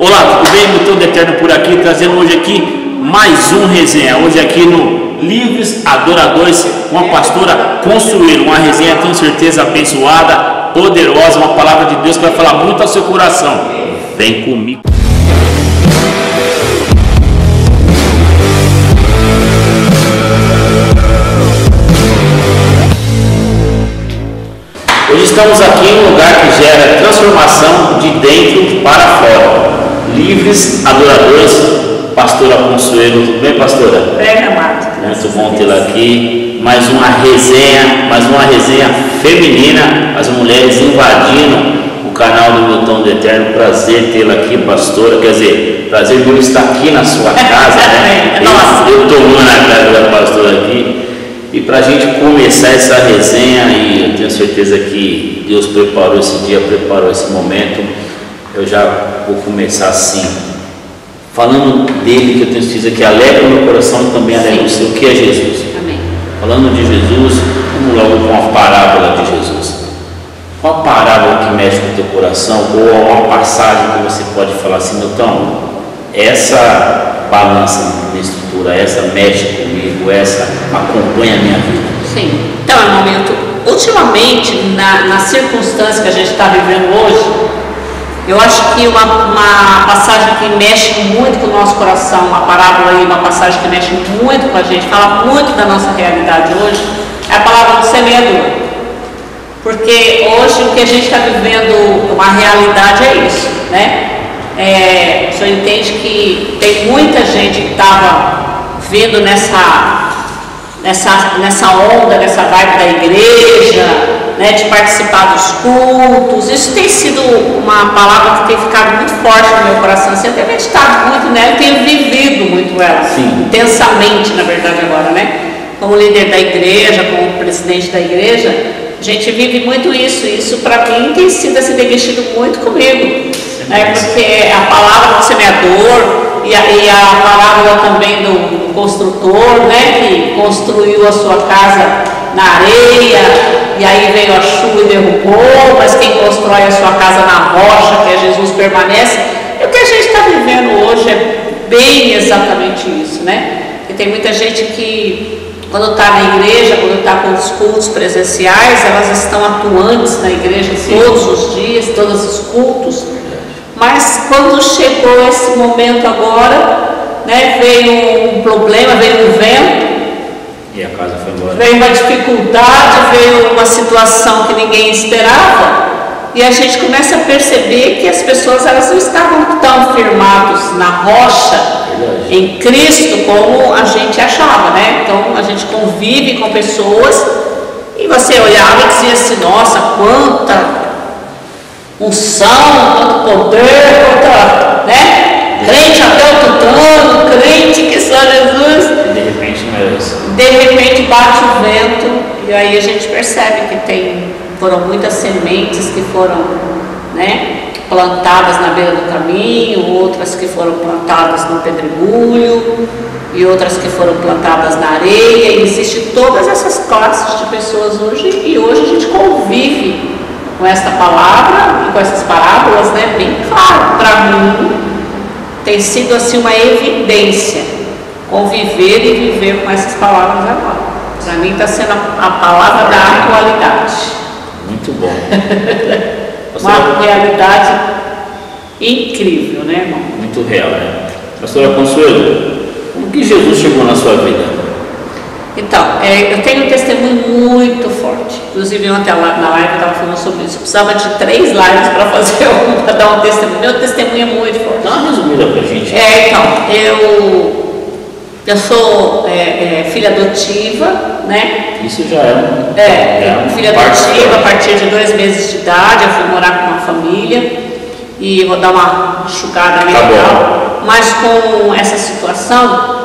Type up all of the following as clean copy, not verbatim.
Olá, tudo bem? Milton do Eterno por aqui, trazendo hoje aqui mais um resenha. Hoje aqui no Livres Adoradores com a pastora Consuelo. Uma resenha, tenho certeza, abençoada, poderosa, uma palavra de Deus que vai falar muito ao seu coração. Vem comigo. Hoje estamos aqui em um lugar que gera transformação de dentro para fora. Livres Adoradores, pastora Consuelo. Tudo bem, pastora? Bem, amado. Muito bom tê-la aqui. Mais uma resenha feminina. As mulheres invadindo o canal do Milton do Eterno. Prazer tê-la aqui, pastora. Quer dizer, prazer de eu estar aqui na sua casa, né? Eu estou na casa da pastora aqui. E para a gente começar essa resenha, e eu tenho certeza que Deus preparou esse dia, preparou esse momento, eu já vou começar assim, falando dele, que eu tenho certeza que alegra o meu coração e também alegra o seu, que é Jesus. Amém. Falando de Jesus, vamos logo com a parábola de Jesus. Qual a parábola que mexe com o teu coração, ou uma passagem que você pode falar assim, Milton, essa balança minha estrutura, essa mexe comigo, essa acompanha a minha vida? Sim. Então, é um momento, ultimamente, na circunstância que a gente está vivendo hoje, eu acho que uma passagem que mexe muito com o nosso coração, uma parábola aí, uma passagem que mexe muito com a gente, fala muito da nossa realidade hoje, é a palavra do semeador. Porque hoje o que a gente está vivendo, uma realidade é isso, né? O senhor entende que tem muita gente que estava vindo nessa onda, nessa vibe da igreja, né, de participar dos cultos. Isso tem sido uma palavra que tem ficado muito forte no meu coração. Eu tenho meditado muito nela, tenho vivido muito ela. Sim. Intensamente, na verdade, agora, né? Como líder da igreja, como presidente da igreja, a gente vive muito isso. Isso para mim tem mexido muito comigo, né? Porque a palavra do semeador e a palavra também do construtor, né, que construiu a sua casa na areia, e aí veio a chuva e derrubou, mas quem constrói a sua casa na rocha, que é Jesus, permanece. E o que a gente está vivendo hoje é bem exatamente isso, né? E tem muita gente que, quando está na igreja, quando está com os cultos presenciais, elas estão atuantes na igreja todos os dias, todos os cultos, mas quando chegou esse momento agora, né, veio um problema, veio um vento, E a casa foi embora. veio uma dificuldade, veio uma situação que ninguém esperava, e a gente começa a perceber que as pessoas, elas não estavam tão firmadas na rocha, em Cristo, como a gente achava, né? Então a gente convive com pessoas e você olhava e dizia assim, nossa, quanta unção, quanto poder, quanta, né? Crente até o tutano, crente que só Jesus. De repente não era isso. De repente bate o vento e aí a gente percebe que foram muitas sementes que foram, né, plantadas na beira do caminho, outras que foram plantadas no pedregulho e outras que foram plantadas na areia. E existem todas essas classes de pessoas hoje, e hoje a gente convive com esta palavra e com essas parábolas, né, bem claro. Para mim tem sido assim uma evidência conviver e viver com essas palavras agora. Para mim está sendo a palavra da atualidade. Muito bom. Uma realidade incrível, né, irmão? Muito real, né? Pastora Consuelo, como que Jesus chegou na sua vida? Então, eu tenho um testemunho muito forte. Inclusive, ontem na live eu estava falando sobre isso. Eu precisava de 3 lives para fazer para dar um testemunho. Meu testemunho é muito forte. Dá uma resumida pra gente. Então, eu sou filha adotiva, né? Isso já é Filha adotiva. A partir de 2 meses de idade, eu fui morar com uma família, e vou dar uma enxugada legal. Mas com essa situação,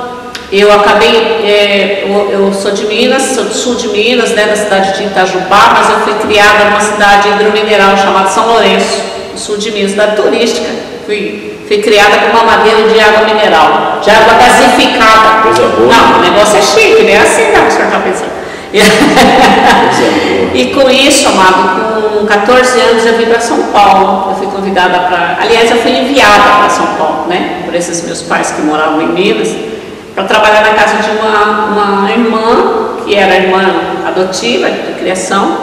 eu acabei, eu sou de Minas, sou do sul de Minas, né, da cidade de Itajubá, mas eu fui criada numa cidade hidromineral chamada São Lourenço, no sul de Minas, cidade turística. Fui criada com uma madeira de água mineral, de água gasificada. Coisa boa. Não, o negócio é chique, né? Assim, não, o senhor está pensando. E com isso, amado, com 14 anos eu vim para São Paulo. Eu fui convidada para... Aliás, eu fui enviada para São Paulo, né? Por esses meus pais que moravam em Minas, para trabalhar na casa de uma irmã, que era irmã adotiva de criação.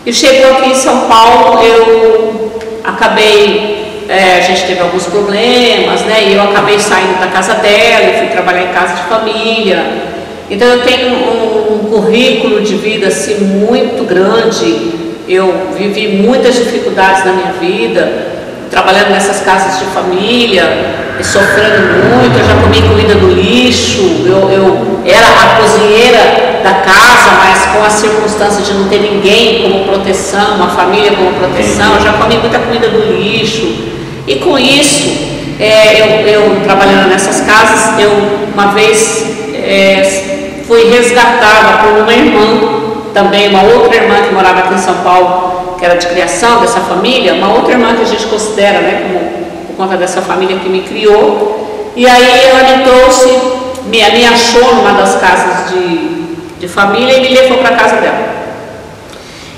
E chegou aqui em São Paulo, eu acabei... a gente teve alguns problemas, né? E eu acabei saindo da casa dela, eu fui trabalhar em casa de família. Então eu tenho um currículo de vida assim muito grande. Eu vivi muitas dificuldades na minha vida, trabalhando nessas casas de família, e sofrendo muito. Eu já comi comida do lixo, eu era a cozinheira da casa, mas com a circunstância de não ter ninguém como proteção, uma família como proteção. Eu já comi muita comida do lixo. E com isso, eu trabalhando nessas casas, eu uma vez fui resgatada por uma irmã, também uma outra irmã que morava aqui em São Paulo, que era de criação dessa família, uma outra irmã que a gente considera, né, como, por conta dessa família que me criou. E aí ela me trouxe, me achou numa das casas de família e me levou para a casa dela.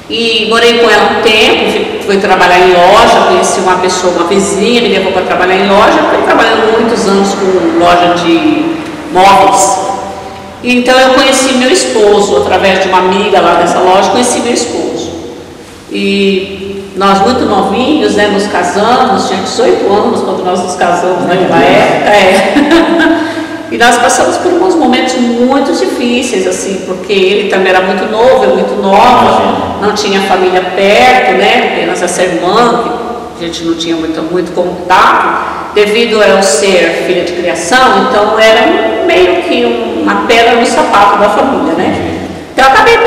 E morei com ela um tempo, fui trabalhar em loja, conheci uma pessoa, uma vizinha, me levou para trabalhar em loja. Fui trabalhando muitos anos com loja de móveis. Então eu conheci meu esposo, através de uma amiga lá dessa loja, conheci meu esposo. E nós muito novinhos, né, nos casamos, tinha 18 anos quando nós nos casamos naquela época. E nós passamos por alguns momentos muito difíceis, assim, porque ele também era muito novo, eu muito nova, não tinha família perto, né, apenas essa irmã, que a gente não tinha muito contato, devido a eu ser filha de criação, então era meio que uma pedra no sapato da família, né. Então eu acabei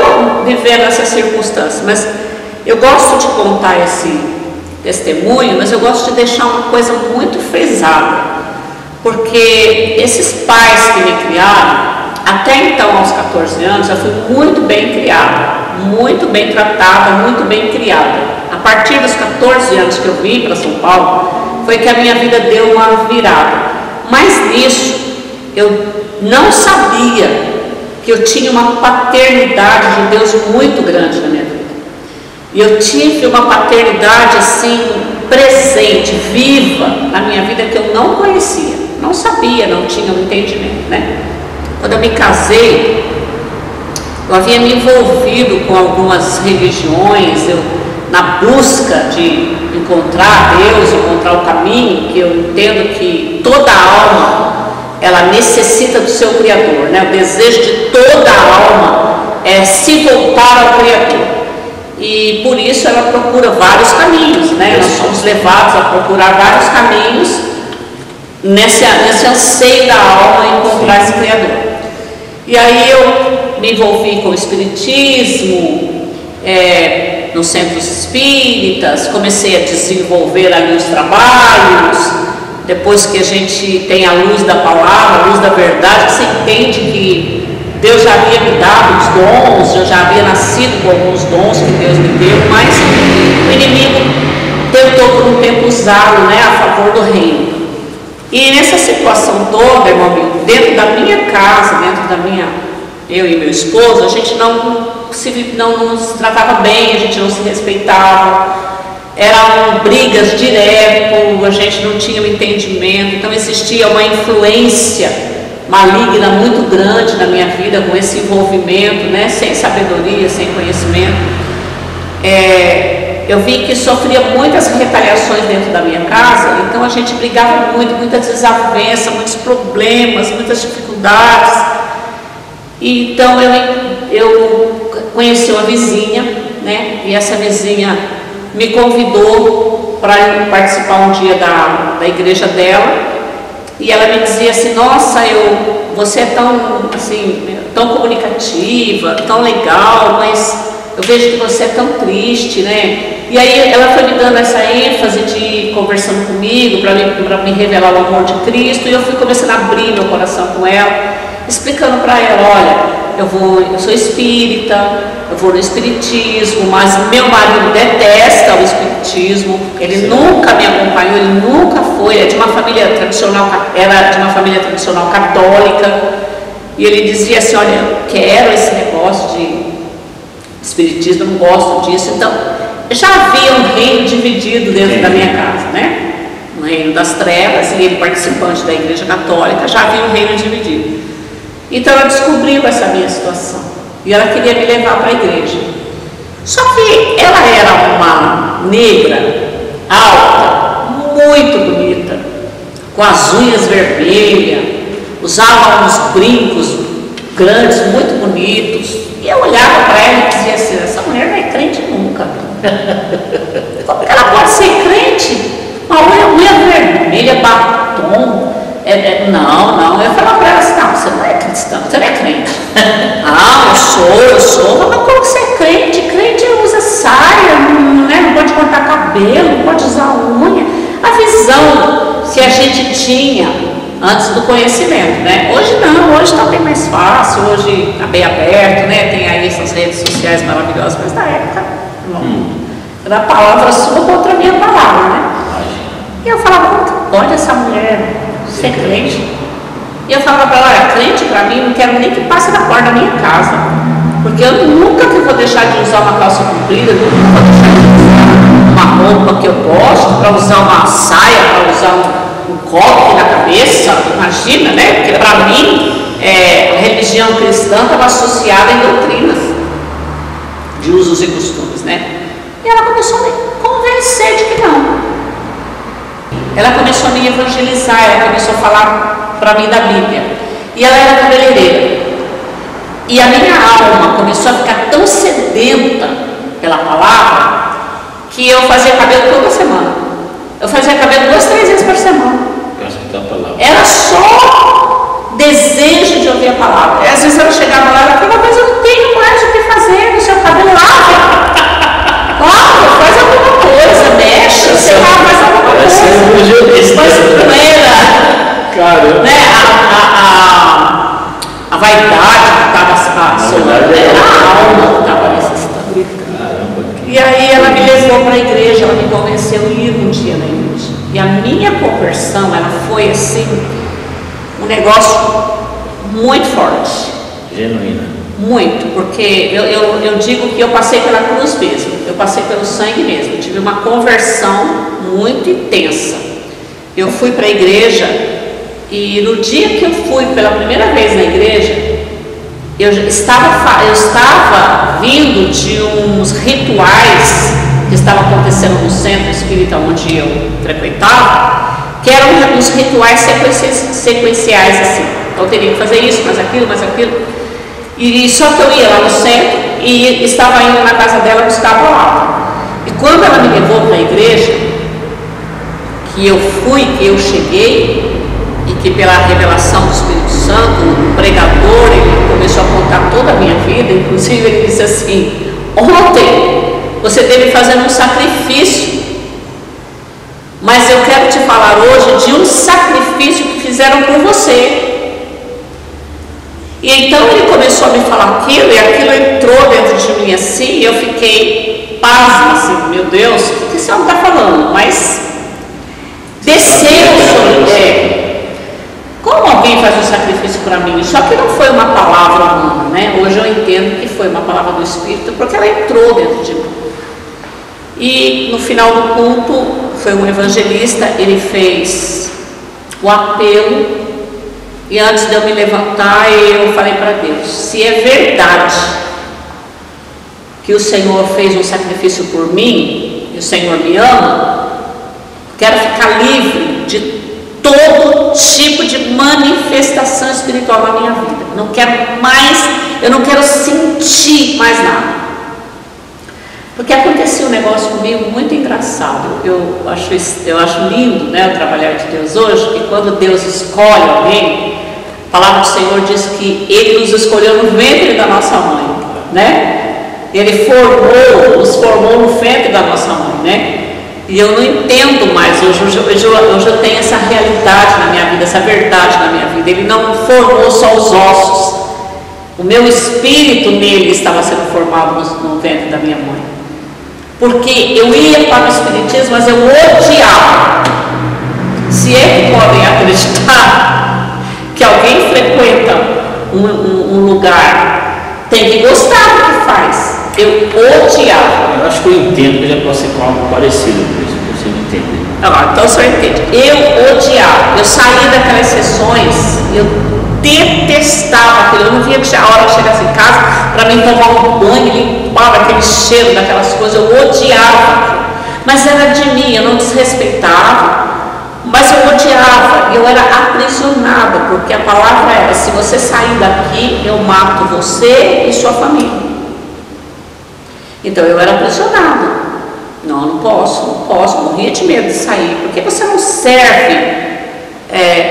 vivendo essas circunstâncias, mas eu gosto de contar esse testemunho, mas eu gosto de deixar uma coisa muito frisada. Porque esses pais que me criaram, até então aos 14 anos, eu fui muito bem criada, muito bem tratada, muito bem criada. A partir dos 14 anos que eu vim para São Paulo, foi que a minha vida deu uma virada. Mas nisso, eu não sabia que eu tinha uma paternidade de Deus muito grande na minha vida. E eu tive uma paternidade assim, presente, viva na minha vida que eu não conhecia. Não sabia, não tinha um entendimento, né? Quando eu me casei, eu havia me envolvido com algumas religiões, na busca de encontrar Deus, encontrar o caminho, que eu entendo que toda alma, ela necessita do seu Criador, né? O desejo de toda alma é se voltar ao Criador. E por isso ela procura vários caminhos, né? Nós somos levados a procurar vários caminhos nesse anseio da alma encontrar esse Criador. E aí eu me envolvi com o espiritismo, nos centros espíritas, comecei a desenvolver ali os trabalhos. Depois que a gente tem a luz da palavra, a luz da verdade, você entende que Deus já havia me dado os dons, eu já havia nascido com alguns dons que Deus me deu, mas o inimigo tentou por um tempo usá-lo, né, a favor do reino. E nessa situação toda, irmão meu, dentro da minha casa, eu e meu esposo, a gente não nos tratava bem, a gente não se respeitava, eram brigas direto, a gente não tinha um entendimento, então existia uma influência maligna muito grande na minha vida, com esse envolvimento, né, sem sabedoria, sem conhecimento. Eu vi que sofria muitas retaliações dentro da minha casa, então a gente brigava muito, muitas desavenças, muitos problemas, muitas dificuldades. E então eu conheci uma vizinha, né, e essa vizinha me convidou para participar um dia da igreja dela, e ela me dizia assim: nossa, você é tão comunicativa, tão legal, mas eu vejo que você é tão triste, né? E aí ela foi me dando essa ênfase de conversando comigo, para me revelar o amor de Cristo, e eu fui começando a abrir meu coração com ela, explicando para ela: olha, eu sou espírita, eu vou no espiritismo, mas meu marido detesta o espiritismo, ele nunca me acompanhou, ele nunca foi, era de uma família tradicional católica, e ele dizia assim: olha, eu quero esse negócio de Espiritismo, eu não gosto disso. Então, já havia um reino dividido dentro da minha casa, né? Um reino das trevas, e ele participante da Igreja Católica, já havia um reino dividido. Então ela descobriu essa minha situação e ela queria me levar para a igreja. Só que ela era uma negra, alta, muito bonita, com as unhas vermelhas, usava uns brincos grandes, muito bonitos. E eu olhava para ela e dizia assim: essa mulher não é crente nunca. Como que ela pode ser crente? Uma unha vermelha, batom. Não. Eu falava para ela assim: não, você não é cristã, você não é crente. Ah, eu sou. Mas como você é crente? Crente usa saia, não pode cortar cabelo, não pode usar unha. A visão que a gente tinha antes do conhecimento, né? Hoje não, hoje está bem mais fácil, hoje está bem aberto, né? Tem aí essas redes sociais maravilhosas, mas na época, não. Era a palavra sua contra a minha palavra, né? E eu falava: como que pode essa mulher ser crente? E eu falava para ela: olha, crente para mim, não quero nem que passe na porta da minha casa, porque eu nunca que vou deixar de usar uma calça comprida, nunca vou deixar de usar uma roupa que eu gosto, para usar uma saia, para usar um coque na cabeça, imagina, né? Porque para mim a religião cristã estava associada em doutrinas de usos e costumes, né? E ela começou a me convencer de que não. Ela começou a me evangelizar, ela começou a falar para mim da Bíblia. E ela era cabeleireira. E a minha alma começou a ficar tão sedenta pela palavra que eu fazia cabelo toda semana. Eu fazia cabelo 2, 3 vezes por semana. Era só desejo de ouvir a palavra. Às vezes ela chegava lá e falava: mas eu não tenho mais o que fazer no seu cabelo. Lava, faz alguma coisa, mexe, sei lá, faz alguma coisa. Mas não era. Caramba. Né? A vaidade que estava assolando, era a alma que estava necessitando. E aí ela me levou para a igreja, ela me convenceu a ir um dia na igreja. E a minha conversão, ela foi assim, um negócio muito forte. Genuína. Muito, porque eu digo que eu passei pela cruz mesmo, eu passei pelo sangue mesmo, eu tive uma conversão muito intensa. Eu fui para a igreja e no dia que eu fui pela primeira vez na igreja, eu estava vindo de uns rituais que estavam acontecendo no centro espírita onde eu frequentava, que eram uns rituais sequenciais assim. Então eu teria que fazer isso, mais aquilo. E só que eu ia lá no centro e estava indo na casa dela buscar a palavra. E quando ela me levou para a igreja, que eu fui, que eu cheguei, e que pela revelação do Espírito Santo, o pregador, ele começou a contar toda a minha vida, inclusive ele disse assim: ontem você teve fazendo um sacrifício, mas eu quero te falar hoje de um sacrifício que fizeram por você. E então ele começou a me falar aquilo, e aquilo entrou dentro de mim assim, e eu fiquei pasma, assim: meu Deus, o que esse homem está falando? Mas desceu sobre ele. Como alguém faz um sacrifício para mim? Só que não foi uma palavra humana, né? Hoje eu entendo que foi uma palavra do Espírito, porque ela entrou dentro de mim. E no final do culto, foi um evangelista, ele fez o apelo. E antes de eu me levantar, eu falei para Deus: se é verdade que o Senhor fez um sacrifício por mim, e o Senhor me ama, quero ficar livre de todo tipo de manifestação espiritual na minha vida. Não quero mais, eu não quero sentir mais nada. Porque acontecia um negócio comigo muito engraçado. Eu acho lindo, né, o trabalhar de Deus hoje, que quando Deus escolhe alguém, a palavra do Senhor diz que Ele nos escolheu no ventre da nossa mãe, né? Ele nos formou no ventre da nossa mãe, né? E eu não entendo mais, hoje eu tenho essa realidade na minha vida, essa verdade na minha vida. Ele não formou só os ossos, o meu espírito nele estava sendo formado no ventre da minha mãe. Porque eu ia para o espiritismo, mas eu odiava. Se é que podem acreditar que alguém frequenta um lugar, tem que gostar do que faz. Eu odiava. Eu acho que eu entendo que já pode ser com algo parecido com isso, eu consigo entender. Então o senhor entende. Eu odiava. Eu saía daquelas sessões, eu detestava aquilo. Eu não via que a hora de chegar em casa para mim tomar um banho, limpava aquele cheiro daquelas coisas. Eu odiava. Mas era de mim, eu não desrespeitava. Mas eu odiava, eu era aprisionada, porque a palavra era: se você sair daqui, eu mato você e sua família. Então eu era aprisionada. Não posso, morria de medo de sair, porque você não serve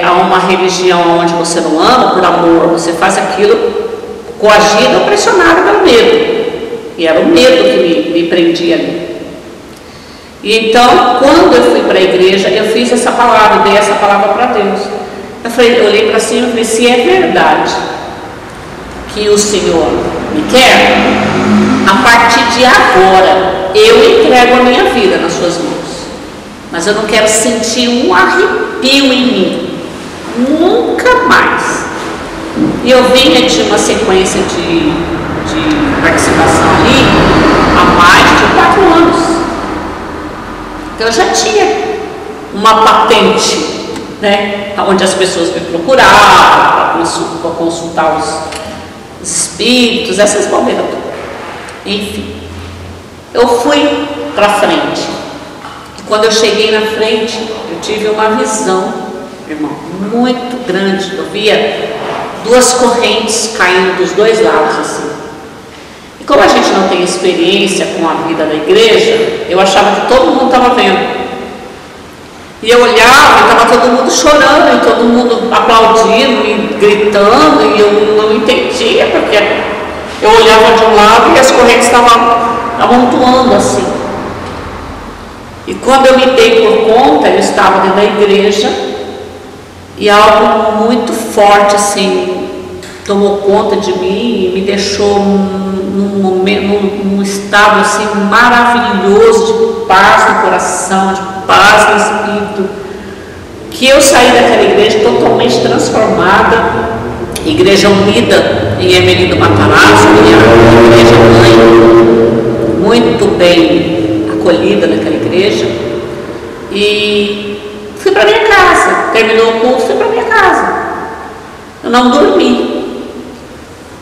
a uma religião onde você não ama por amor, você faz aquilo coagido ou pressionado pelo medo. E era o medo que me prendia ali. E então, quando eu fui para a igreja, eu fiz essa palavra, dei essa palavra para Deus. Eu olhei para cima e falei: se é verdade que o Senhor me quer, a partir de agora eu entrego a minha vida nas suas mãos. Mas eu não quero sentir um arrepio em mim, nunca mais. E eu vinha de uma sequência de participação ali há mais de 4 anos. Então eu já tinha uma patente, né, onde as pessoas me procuravam para consultar os espíritos, essas bobeiras todas. Enfim, eu fui para frente. E quando eu cheguei na frente, eu tive uma visão, irmão, muito grande. Eu via 2 correntes caindo dos 2 lados, assim. E como a gente não tem experiência com a vida da igreja, eu achava que todo mundo estava vendo. E eu olhava e estava todo mundo chorando, e todo mundo aplaudindo e gritando, e eu não entendia, porque eu olhava de um lado e as correntes estavam amontoando assim. E quando eu me dei por conta, eu estava dentro da igreja e algo muito forte assim tomou conta de mim e me deixou num estado assim maravilhoso de paz no coração, de paz no espírito, que eu saí daquela igreja totalmente transformada. Igreja Unida em Ermelino Matarazzo, minha igreja mãe, muito bem acolhida naquela igreja. E fui para minha casa, terminou o culto, fui para minha casa. Eu não dormi,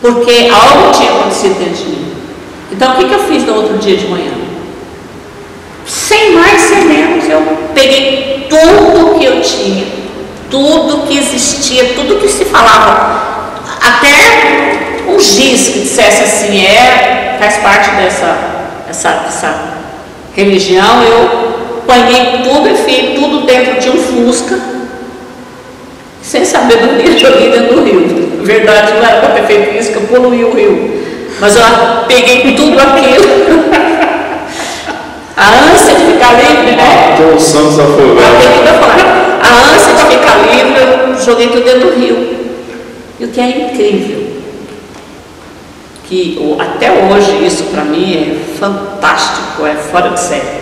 porque algo tinha acontecido dentro de mim. Então o que eu fiz no outro dia de manhã? Sem mais, sem menos, eu peguei tudo que eu tinha, tudo que existia, tudo que se falava, até um giz que dissesse assim, faz parte dessa religião. Eu apanhei tudo e enfiei tudo dentro de um Fusca, sem sabedoria, joguei dentro do rio. Na verdade, não era para ter feito isso, que eu poluí o rio, mas eu peguei tudo aquilo. A ânsia de ficar livre, né? Matou os santos afogados. A ânsia de ficar livre, eu joguei tudo dentro do rio. E o que é incrível, que até hoje isso para mim é fantástico, é fora de série.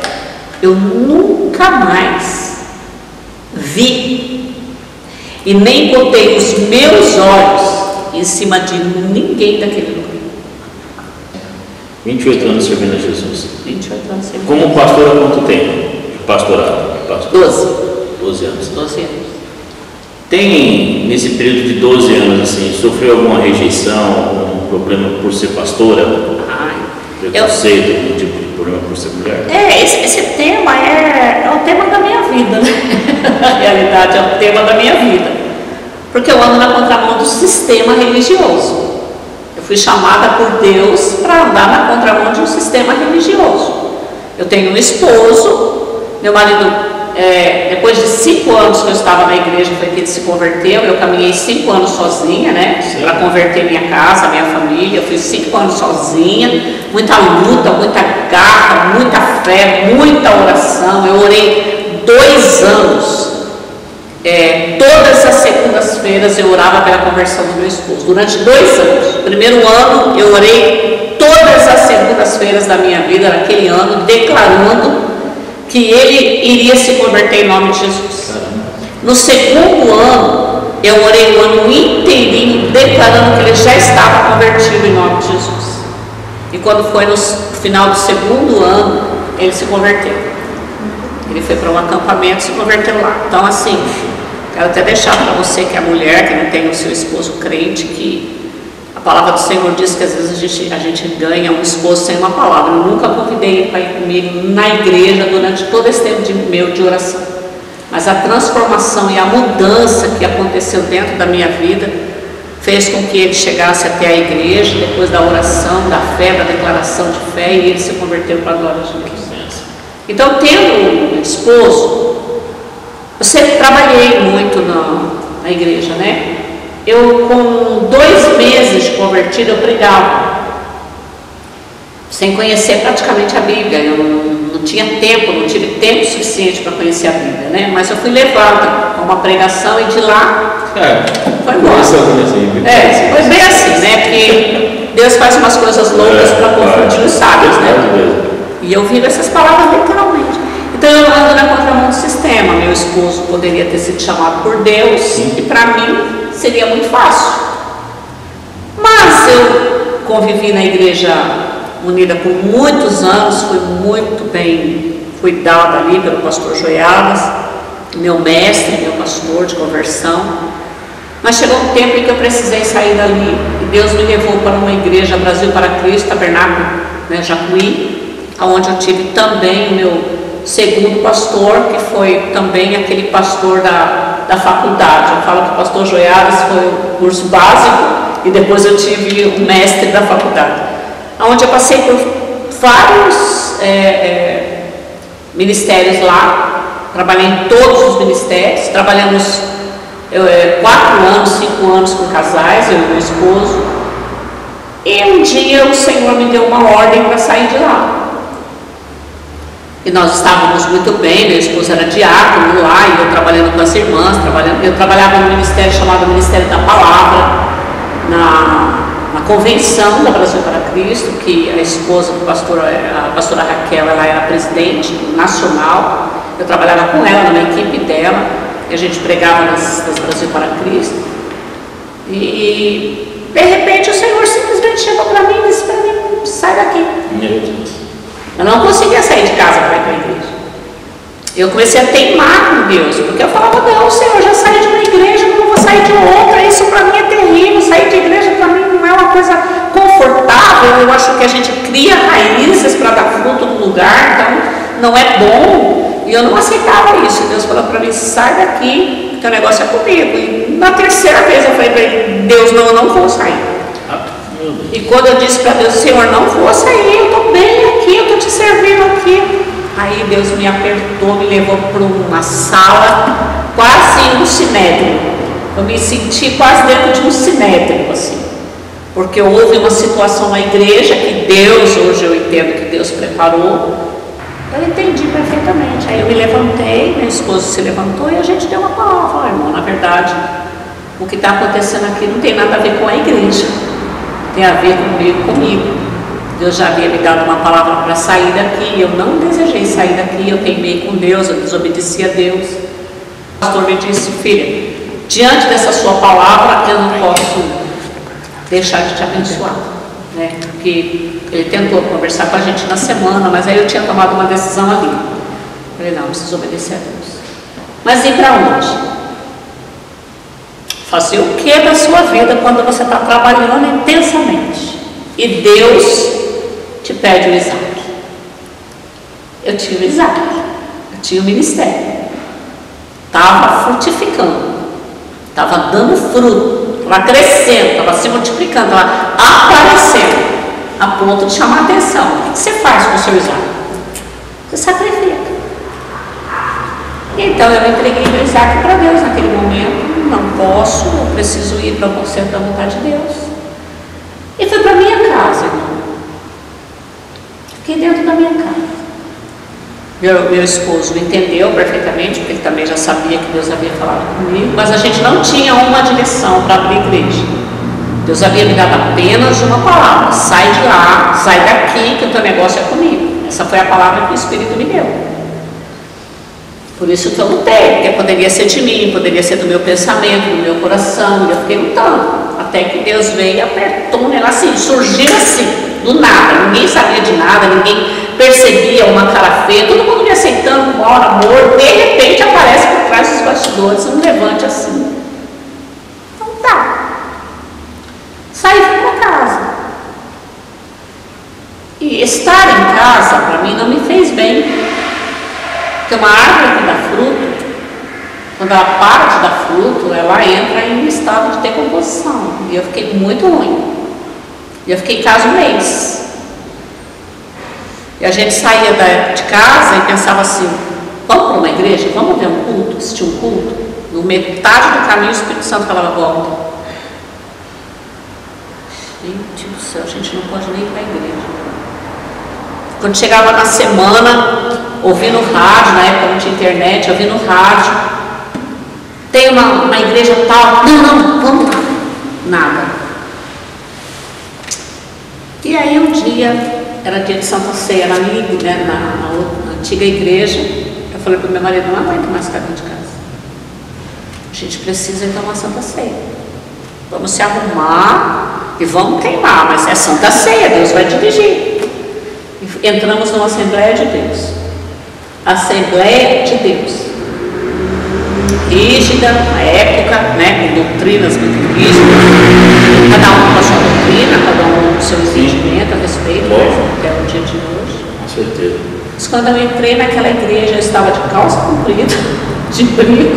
Eu nunca mais vi e nem botei os meus olhos em cima de ninguém daquele lugar. 28 anos servindo a Jesus. 28 anos servindo. Como pastora, quanto tempo de pastorado? 12 anos. 12 anos. Tem, nesse período de 12 anos, assim, sofreu alguma rejeição, algum problema por ser pastora? Preconceito, algum tipo de problema por ser mulher? Esse tema é o tema da minha vida, né? Na realidade, é o tema da minha vida. Porque eu ando na contramão do sistema religioso. Eu fui chamada por Deus para andar na contramão de um sistema religioso. Eu tenho um esposo, meu marido... depois de 5 anos que eu estava na igreja, foi que ele se converteu. Eu caminhei 5 anos sozinha, né? Para converter minha casa, minha família. Eu fiz 5 anos sozinha, muita luta, muita garra, muita fé, muita oração. Eu orei 2 anos. Todas as segundas-feiras eu orava pela conversão do meu esposo. Durante 2 anos. Primeiro ano eu orei todas as segundas-feiras da minha vida, naquele ano, declarando que ele iria se converter em nome de Jesus. No segundo ano, eu orei o ano inteirinho declarando que ele já estava convertido em nome de Jesus. E quando foi no final do segundo ano, ele se converteu. Ele foi para um acampamento e se converteu lá. Então, assim, quero até deixar para você que é mulher, que não tem o seu esposo crente, que a palavra do Senhor diz que às vezes a gente ganha um esposo sem uma palavra. Eu nunca convidei ele para ir comigo na igreja durante todo esse tempo de oração. Mas a transformação e a mudança que aconteceu dentro da minha vida fez com que ele chegasse até a igreja, depois da oração, da fé, da declaração de fé, e ele se converteu para a glória de Deus. Então, tendo um esposo, eu sempre trabalhei muito na igreja, né? Eu, com 2 meses de convertido, eu pregava, sem conhecer praticamente a Bíblia. Eu não tinha tempo, não tive tempo suficiente para conhecer a Bíblia, né? Mas eu fui levada a uma pregação e de lá foi embora. Foi bem assim, né? Porque Deus faz umas coisas loucas para confundir os sábios, né? E eu vivo essas palavras literalmente. Então eu ando na contramão do sistema. Meu esposo poderia ter sido chamado por Deus e para mim seria muito fácil. Mas eu convivi na Igreja Unida por muitos anos, fui muito bem cuidada ali pelo pastor Joiadas, meu mestre, meu pastor de conversão. Mas chegou um tempo em que eu precisei sair dali e Deus me levou para uma igreja Brasil para Cristo, Tabernáculo, né, Jacuí, onde eu tive também o meu segundo pastor, que foi também aquele pastor da faculdade. Eu falo que o pastor Joiadas foi o curso básico e depois eu tive o mestre da faculdade, onde eu passei por vários ministérios lá, trabalhei em todos os ministérios, trabalhamos 4 anos, 5 anos com casais, eu e meu esposo, e um dia o Senhor me deu uma ordem para sair de lá. E nós estávamos muito bem, meu esposo era diácono lá, e eu trabalhando com as irmãs, eu trabalhava no ministério chamado Ministério da Palavra, na convenção da Brasil para Cristo, que a esposa do pastor, a pastora Raquel, ela era presidente nacional, eu trabalhava com ela, na equipe dela, e a gente pregava nas Brasil para Cristo, e de repente o Senhor simplesmente chegou para mim e disse para mim: sai daqui. Meu Deus. Eu não conseguia sair de casa para ir para a igreja. Eu comecei a teimar com Deus, porque eu falava: não, Senhor, já saí de uma igreja, não vou sair de outra, isso para mim é terrível, sair de igreja para mim não é uma coisa confortável, eu acho que a gente cria raízes para dar fruto no lugar, então não é bom, e eu não aceitava isso. Deus falou para mim: sai daqui, teu negócio é comigo. E na terceira vez eu falei para ele: Deus, não, eu não vou sair. E quando eu disse para Deus: Senhor, não vou sair, eu estou bem aqui, eu estou te servindo aqui. Aí Deus me apertou, me levou para uma sala, quase um sinédrio. Eu me senti quase dentro de um sinédrio, assim. Porque houve uma situação na igreja que Deus, hoje eu entendo que Deus preparou. Eu entendi perfeitamente. Aí eu me levantei, meu esposo se levantou e a gente deu uma palavra: irmão, na verdade, o que está acontecendo aqui não tem nada a ver com a igreja. Tem a ver comigo. Deus já havia me dado uma palavra para sair daqui, eu não desejei sair daqui, eu teimei com Deus, eu desobedeci a Deus. O pastor me disse: filha, diante dessa sua palavra, eu não posso deixar de te abençoar, né? Porque ele tentou conversar com a gente na semana, mas aí eu tinha tomado uma decisão ali. Eu falei: não, preciso obedecer a Deus. Mas ir para onde? Fazer o que da sua vida quando você está trabalhando intensamente e Deus te pede o Isaac? Eu tinha o Isaac, eu tinha o ministério, estava frutificando, estava dando fruto, estava crescendo, estava se multiplicando, estava aparecendo, a ponto de chamar a atenção. O que você faz com o seu Isaac? Você sacrifica. Então eu entreguei meu Isaac para Deus naquele momento. Não posso, eu preciso ir para o concerto da vontade de Deus. E fui para minha casa, irmão. Fiquei dentro da minha casa. Meu esposo entendeu perfeitamente, porque ele também já sabia que Deus havia falado comigo, mas a gente não tinha uma direção para abrir igreja. Deus havia me dado apenas uma palavra: sai de lá, sai daqui, que o teu negócio é comigo. Essa foi a palavra que o Espírito me deu. Por isso que eu lutei, porque poderia ser de mim, poderia ser do meu pensamento, do meu coração, e eu fiquei lutando, Até que Deus veio e apertou um negócio assim, surgiu assim, do nada. Ninguém sabia de nada, ninguém percebia uma cara feia, todo mundo me aceitando com maior amor. De repente aparece por trás dos bastidores um levante assim. Então tá. Saí para casa. E estar em casa, para mim, não me fez bem. Porque uma árvore que dá fruto, quando ela para de dar fruto, ela entra em um estado de decomposição. E eu fiquei muito ruim. E eu fiquei em casa um mês. E a gente saía de casa e pensava assim, vamos para uma igreja? Vamos ver um culto? Assistir um culto? No metade do caminho o Espírito Santo falava, volta. Gente do céu, a gente não pode nem ir para a igreja. Quando chegava na semana, ouvindo rádio, na época não tinha internet, ouvindo rádio, tem uma igreja tal, não, vamos lá. Nada. E aí um dia, era dia de Santa Ceia, na antiga igreja, eu falei para o meu marido, não aguento mais ficar dentro de casa. A gente precisa ir tomar Santa Ceia. Vamos se arrumar e vamos queimar, mas é Santa Ceia, Deus vai dirigir. E entramos numa Assembleia de Deus. Assembleia de Deus. Rígida, na época, né, com doutrinas muito rígidas. Cada um com a sua doutrina, cada um com o seu exigimento a respeito, até o dia de hoje. Com certeza. Mas quando eu entrei naquela igreja, eu estava de calça comprida, de brinco,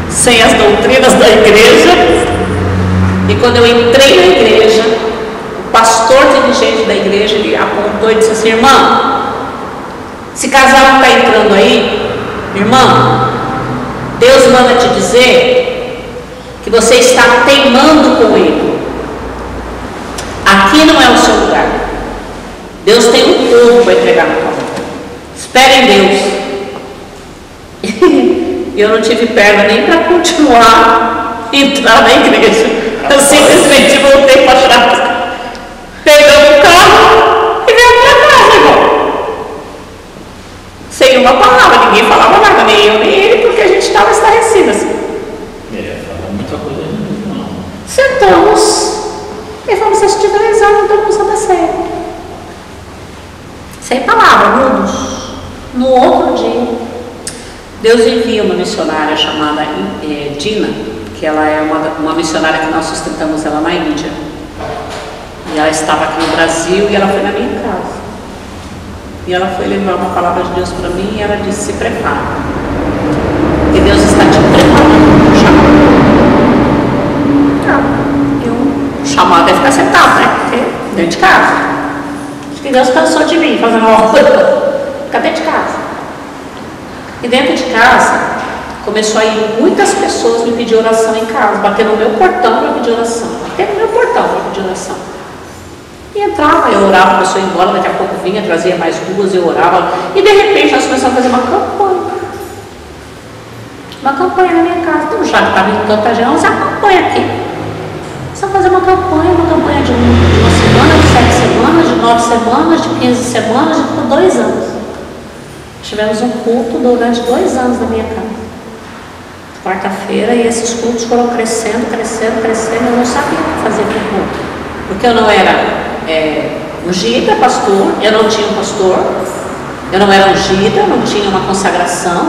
sem as doutrinas da igreja. E quando eu entrei na igreja, o pastor dirigente da igreja, ele apontou e disse assim, irmã, esse casal que está entrando aí, irmã, Deus manda te dizer que você está teimando com ele. Aqui não é o seu lugar. Deus tem um povo para entregar na tua mão. Espere em Deus. E eu não tive perna nem para continuar entrar na igreja. Eu simplesmente voltei para trás. Pegamos o carro e viemos para casa, irmão. Sem uma palavra, ninguém falava nada, nem eu nem ele, porque a gente estava estarrecido assim. Fala muita coisa não. Sentamos e fomos assistir televisão, então com Santa Ceia. Sem palavra, mudos. No outro dia, Deus envia uma missionária chamada Dina, que ela é uma missionária que nós sustentamos ela na Índia. E ela estava aqui no Brasil e ela foi na minha casa. E ela foi levar uma palavra de Deus para mim e ela disse, se prepara. Porque Deus está te preparando para o chamado. O chamado é ficar sentado, né? Porque dentro de casa. Acho que Deus cansou de mim fazendo uma coisa. Ficar dentro de casa. E dentro de casa, começou a ir muitas pessoas me pedir oração em casa, bater no meu portão para pedir oração. Bater no meu portão para pedir oração. E entrava, eu orava, a pessoa ia embora, daqui a pouco vinha, trazia mais duas, eu orava. E de repente nós começamos a fazer uma campanha. Uma campanha na minha casa. Então já que estava indo tanta gente, vamos fazer uma campanha aqui. Vamos fazer uma campanha de uma semana, de 7 semanas, de 9 semanas, de 15 semanas, por 2 anos. Tivemos um culto durante 2 anos na minha casa. Quarta-feira, e esses cultos foram crescendo. Eu não sabia o que fazer com o culto. Porque eu não era ungida, pastor, eu não tinha um pastor, eu não era ungida, não tinha uma consagração,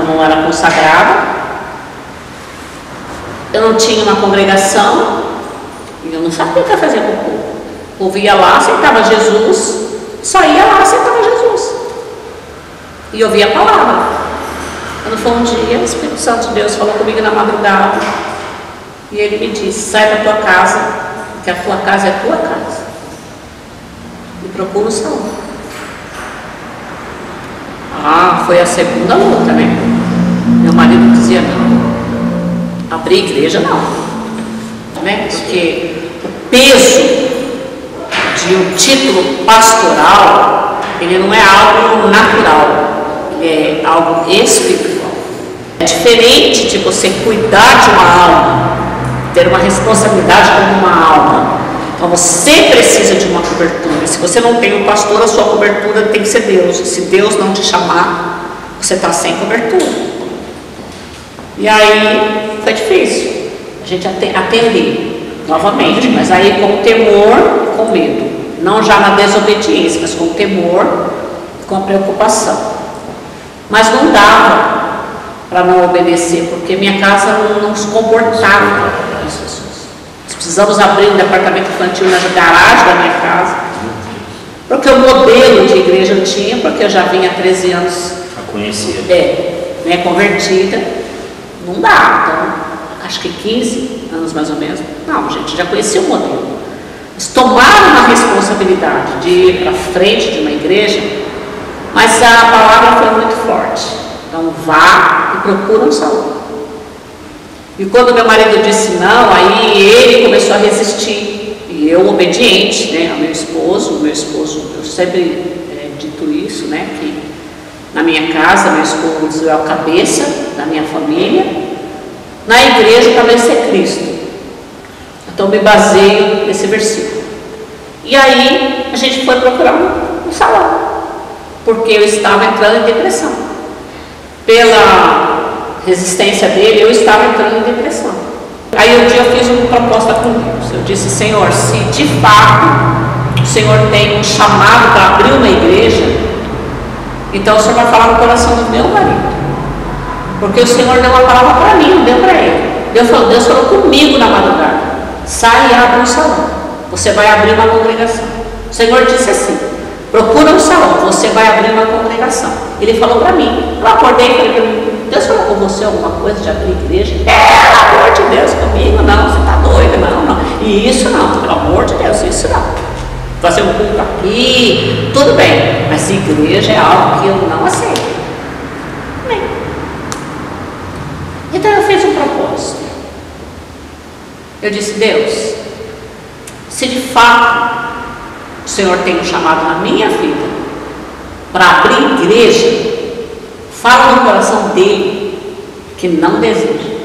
não era consagrada, eu não tinha uma congregação, e eu não sabia o que fazer com o povo. O povo ia lá, aceitava Jesus, só ia lá, aceitava Jesus, e ouvia a palavra. Quando foi um dia, o Espírito Santo de Deus falou comigo na madrugada, e ele me disse, sai da tua casa, que a tua casa é a tua casa, e procura o Senhor. Foi a segunda luta, né? Meu marido dizia, não, abrir igreja não, né? Porque o peso de um título pastoral, ele não é algo natural, ele é algo espiritual. É diferente de você cuidar de uma alma, ter uma responsabilidade como uma alma. Então você precisa de uma cobertura. Se você não tem um pastor, a sua cobertura tem que ser Deus. Se Deus não te chamar, você está sem cobertura. E aí foi difícil a gente atender. novamente, mas aí com temor, com medo. Não já na desobediência, mas com temor, com preocupação. Mas não dava para não obedecer, porque minha casa não se comportava. Nós precisamos abrir um departamento infantil na garagem da minha casa, porque o modelo de igreja eu tinha, porque eu já vinha há 13 anos convertida, não dá. Então, acho que 15 anos mais ou menos. Não, gente, já conhecia o modelo. Eles tomaram uma responsabilidade de ir para frente de uma igreja, mas a palavra foi muito forte. Então vá e procura um salão. E quando meu marido disse não, aí ele começou a resistir. E eu, obediente, né, ao meu esposo, eu sempre dito isso, né, que na minha casa, meu esposo é o cabeça da minha família, na igreja o cabeça é Cristo. Então me baseio nesse versículo. E aí a gente foi procurar um salão, porque eu estava entrando em depressão. Pela resistência dele, eu estava entrando em depressão. Aí um dia eu fiz uma proposta com Deus. Eu disse: Senhor, se de fato o Senhor tem um chamado para abrir uma igreja, então o Senhor vai falar no coração do meu marido, porque o Senhor deu uma palavra para mim, não deu para ele. Deus falou comigo na madrugada: sai e abre um salão, você vai abrir uma congregação. O Senhor disse assim: procura um salão, você vai abrir uma congregação. Ele falou para mim. Eu acordei e falei para mim: Deus falou com você alguma coisa de abrir igreja? Pelo amor de Deus, comigo não, você está doida, não. E isso não, pelo amor de Deus, isso não. Fazer um culto aqui, tudo bem, mas igreja é algo que eu não aceito. Bem. Então eu fiz um propósito. Eu disse: Deus, se de fato o Senhor tem um chamado na minha vida para abrir igreja, fala no coração dele que não deseja.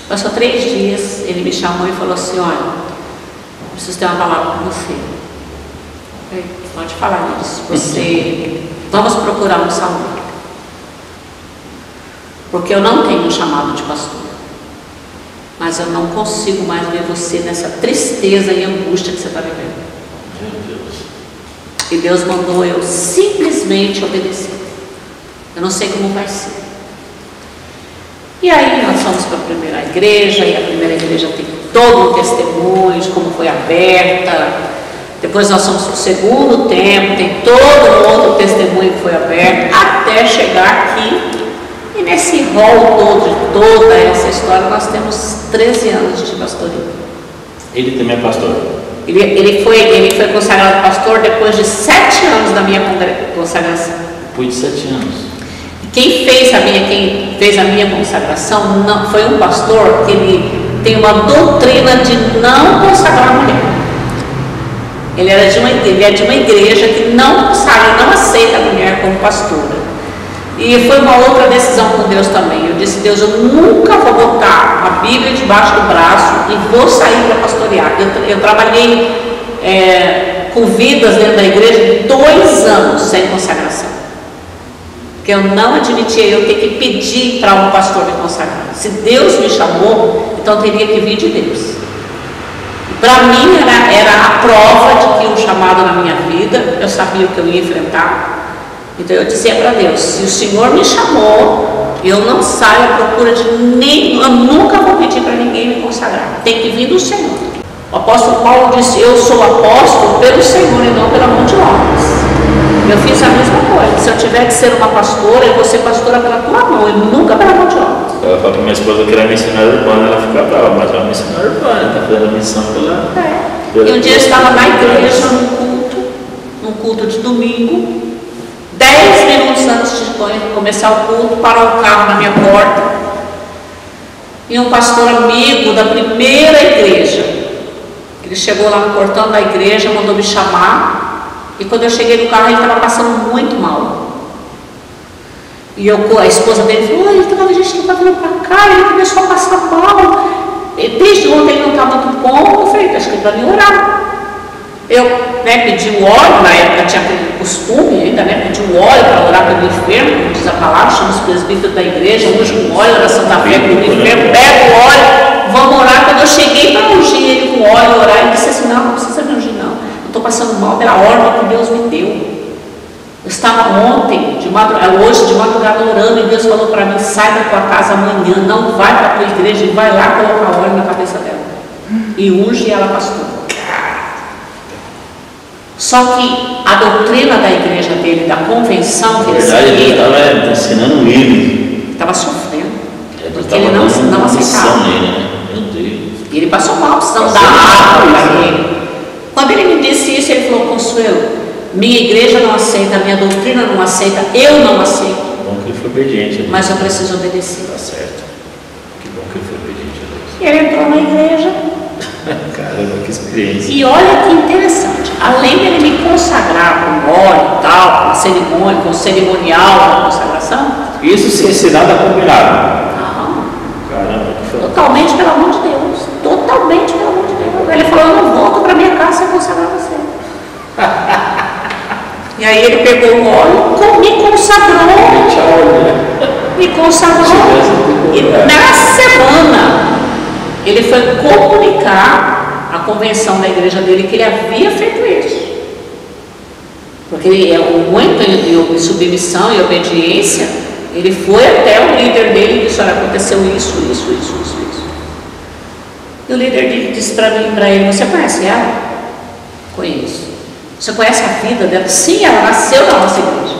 Passou 3 dias, ele me chamou e falou assim: olha, preciso ter uma palavra com você. Eu falei: pode falar. Ele disse: vamos procurar um salão, porque eu não tenho um chamado de pastor, mas eu não consigo mais ver você nessa tristeza e angústia que você está vivendo. Meu Deus. E Deus mandou eu simplesmente obedecer. Eu não sei como vai ser. E aí nós fomos para a primeira igreja, e a primeira igreja tem todo um testemunho de como foi aberta. Depois nós fomos para o segundo tempo, tem todo um outro testemunho que foi aberto, até chegar aqui. E nesse rol todo, de toda essa história, nós temos 13 anos de pastoreio. Ele também é pastor? Ele foi consagrado pastor depois de 7 anos da minha consagração. Depois de 7 anos. Quem fez a minha consagração não, foi um pastor que ele tem uma doutrina de não consagrar a mulher. Ele é de uma igreja que não consagra, não aceita a mulher como pastora. E foi uma outra decisão com Deus também. Eu disse: Deus, eu nunca vou botar a Bíblia debaixo do braço e vou sair para pastorear. Eu trabalhei com vidas dentro da igreja 2 anos sem consagração, porque eu não admitia eu ter que pedir para um pastor me consagrar. Se Deus me chamou, então teria que vir de Deus. Para mim era a prova de que o chamado na minha vida, eu sabia o que eu ia enfrentar. Então eu dizia para Deus: se o Senhor me chamou, eu não saio à procura de ninguém, eu nunca vou pedir para ninguém me consagrar, tem que vir do Senhor. O apóstolo Paulo disse: eu sou apóstolo pelo Senhor e não pela mão de homens. Eu fiz a mesma coisa. Se eu tiver que ser uma pastora, eu vou ser pastora pela tua mão e nunca pela mão de homens. Ela fala que minha esposa que era missionária urbana, ela fica brava, mas ela é missionária urbana, está fazendo a missão pela... E um dia eu estava na igreja, num culto de domingo. 10 minutos antes de começar o culto, parou um carro na minha porta, e um pastor amigo da primeira igreja, ele chegou lá no portão da igreja, mandou me chamar, e quando eu cheguei no carro ele estava passando muito mal. E a esposa dele falou: a gente não está vindo para cá, ele começou a passar mal, desde ontem ele não está muito bom. Eu falei: acho que ele vai me orar. Eu pedi o óleo, na época tinha aquele costume ainda, pedi o óleo para orar pelo enfermo, como diz a palavra, chama os presbíteros da igreja, unge com óleo, oração da fé pelo enfermo, pega o óleo, vamos orar. Quando eu cheguei hoje de madrugada orando, e Deus falou para mim: sai da tua casa amanhã, não vai para a tua igreja, e vai lá colocar óleo na cabeça dela e unge ela pastora. Só que a doutrina da igreja dele, da convenção que ele seguia, ele estava ensinando ele. Estava sofrendo, porque ele não aceitava. Nele, né? Meu Deus. E ele passou mal, precisando dar água para ele. Quando ele me disse isso, ele falou: Consuelo, minha igreja não aceita, minha doutrina não aceita, eu não aceito. Que bom que ele foi obediente a Deus. Mas eu preciso obedecer. Tá certo. Que bom que ele foi obediente a Deus. E ele entrou na igreja. Caramba, que experiência. E olha que interessante, além dele me consagrar com óleo e tal, com a cerimônia, com o cerimonial da consagração. Isso sem ser nada combinado. Não. Caramba, que foi. Totalmente pelo amor de Deus. Totalmente pelo amor de Deus. Ele falou: eu não volto para minha casa sem consagrar você. E aí ele pegou o óleo, me consagrou. Me consagrou. E na semana ele foi comunicar à convenção da igreja dele que ele havia feito isso. Porque ele é muito em submissão e obediência. Ele foi até o líder dele e disse: olha, aconteceu isso. E o líder dele disse para ele: você conhece ela? Conheço. Você conhece a vida dela? Sim, ela nasceu na nossa igreja.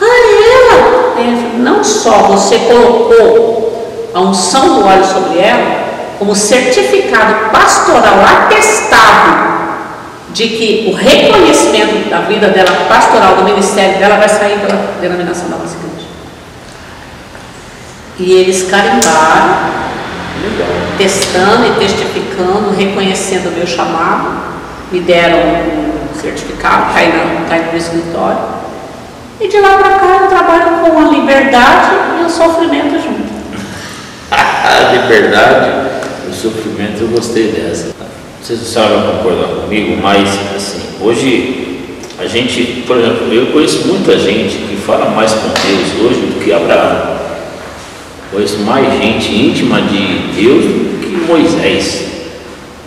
Ela? Ele falou: não só você colocou a unção do óleo sobre ela, como certificado pastoral atestado de que o reconhecimento da vida dela pastoral, do ministério dela, vai sair pela denominação da nossa igreja. E eles carimbaram, testando e testificando, reconhecendo o meu chamado, me deram um certificado, está aí no escritório. E de lá para cá eu trabalho com a liberdade e o sofrimento junto. A liberdade e o sofrimento, eu gostei dessa. Não sei se a senhora vai concordar comigo, mas assim, hoje a gente, por exemplo, eu conheço muita gente que fala mais com Deus hoje do que Abraão. Conheço mais gente íntima de Deus do que Moisés.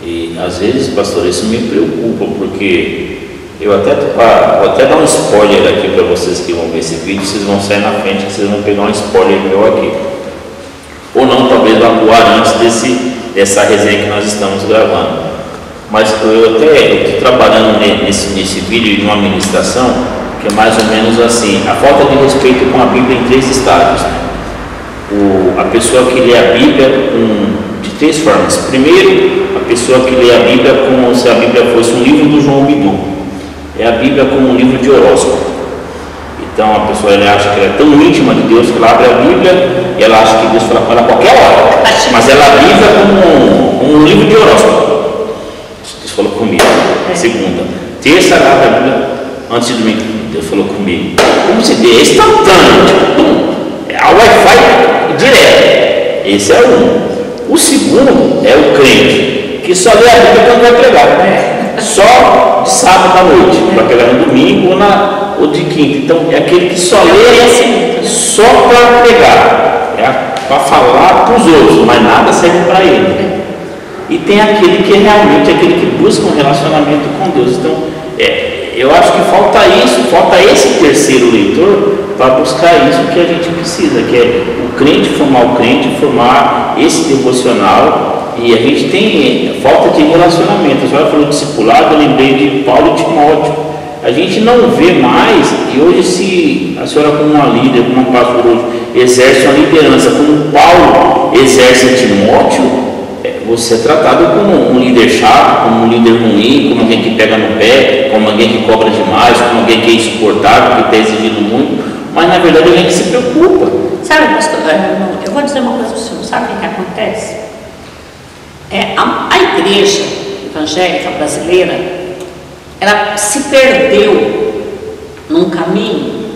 E às vezes, pastor, isso me preocupa, porque eu vou até dar um spoiler aqui para vocês que vão ver esse vídeo. Vocês vão sair na frente, vocês vão pegar um spoiler meu aqui, ou não, talvez vá voar antes dessa resenha que nós estamos gravando. Mas eu estou trabalhando nesse vídeo de uma ministração que é mais ou menos assim: a falta de respeito com a Bíblia em 3 estágios. A pessoa que lê a Bíblia de 3 formas. Primeiro, a pessoa que lê a Bíblia como se a Bíblia fosse um livro do João Bidu. É a Bíblia como um livro de horóscopo. Então a pessoa acha que ela é tão íntima de Deus que ela abre a Bíblia e ela acha que Deus fala com ela a qualquer hora. Mas ela a Bíblia como um livro de horóscopo. Deus falou comigo. Segunda. Terça, ela abre a Bíblia antes de dormir. Deus falou comigo. Como se Deus é instantâneo. A Wi-Fi direto. Esse é um. O segundo é o crente, que só lê a Bíblia quando vai pregar, só de sábado à noite, para pregar no domingo ou de quinta. Então é aquele que só lê só para pregar, para falar para os outros, mas nada serve para ele. E tem aquele que é realmente aquele que busca um relacionamento com Deus. Então eu acho que falta isso, falta esse terceiro leitor para buscar isso que a gente precisa, que é o crente formar esse devocional. E a gente tem falta de relacionamento. A senhora falou discipulado, eu lembrei de Paulo e Timóteo. A gente não vê mais, e hoje se a senhora como uma líder, como uma pastora hoje, exerce uma liderança, como Paulo exerce Timóteo, você é tratado como um líder chato, como um líder ruim, como alguém que pega no pé, como alguém que cobra demais, como alguém que é insuportável, que está exigindo muito, mas na verdade a gente se preocupa. Sabe, pastor, eu vou dizer uma coisa para o senhor, sabe o que acontece? A igreja evangélica brasileira, ela se perdeu num caminho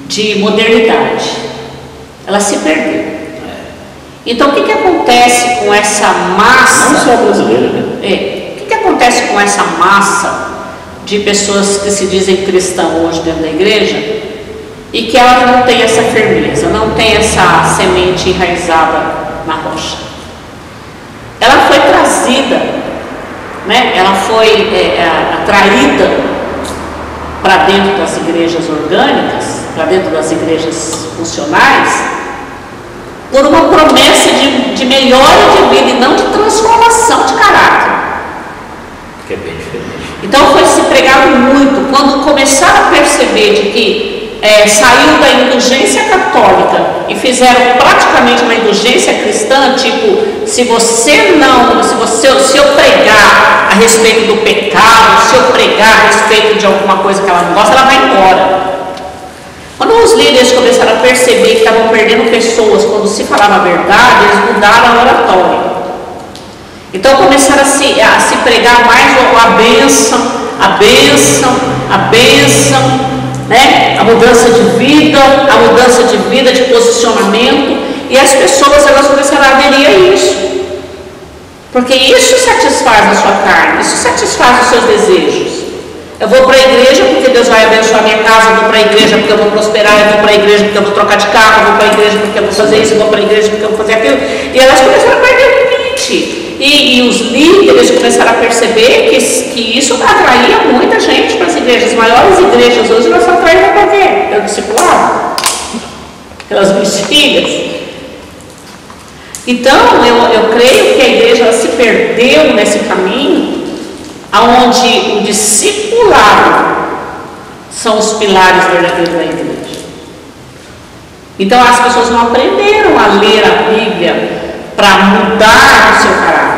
de modernidade, ela se perdeu. Então, o que acontece com essa massa? Não só brasileira, né? O que acontece com essa massa de pessoas que se dizem cristãs hoje dentro da igreja e que elas não têm essa firmeza, não tem essa semente enraizada na rocha? Ela foi trazida, né? Ela foi atraída para dentro das igrejas orgânicas, para dentro das igrejas funcionais, por uma promessa de melhora de vida e não de transformação de caráter. Que é bem diferente. Então foi se pregado muito. Quando começaram a perceber de que saiu da indulgência católica e fizeram praticamente uma indulgência cristã, tipo, se eu pregar a respeito do pecado, se eu pregar a respeito de alguma coisa que ela não gosta, ela vai embora. Quando os líderes começaram a perceber que estavam perdendo pessoas quando se falava a verdade, eles mudaram a oratória. Então começaram a se pregar mais a bênção, a bênção, a bênção, né? A mudança de vida, de posicionamento, e as pessoas elas começaram a aderir a isso, porque isso satisfaz a sua carne, isso satisfaz os seus desejos. Eu vou para a igreja porque Deus vai abençoar a minha casa, eu vou para a igreja porque eu vou prosperar, eu vou para a igreja porque eu vou trocar de carro, eu vou para a igreja porque eu vou fazer isso, eu vou para a igreja porque eu vou fazer aquilo, e elas começaram a perder o limite. E os líderes começaram a perceber que isso atraía muita gente para as igrejas. As maiores igrejas hoje nós são atraídas para quê? Pelo discipulado, pelas bexigas. Então eu creio que a igreja se perdeu nesse caminho, onde o discipulado são os pilares verdadeiros da igreja. Então as pessoas não aprenderam a ler a Bíblia para mudar o seu caráter.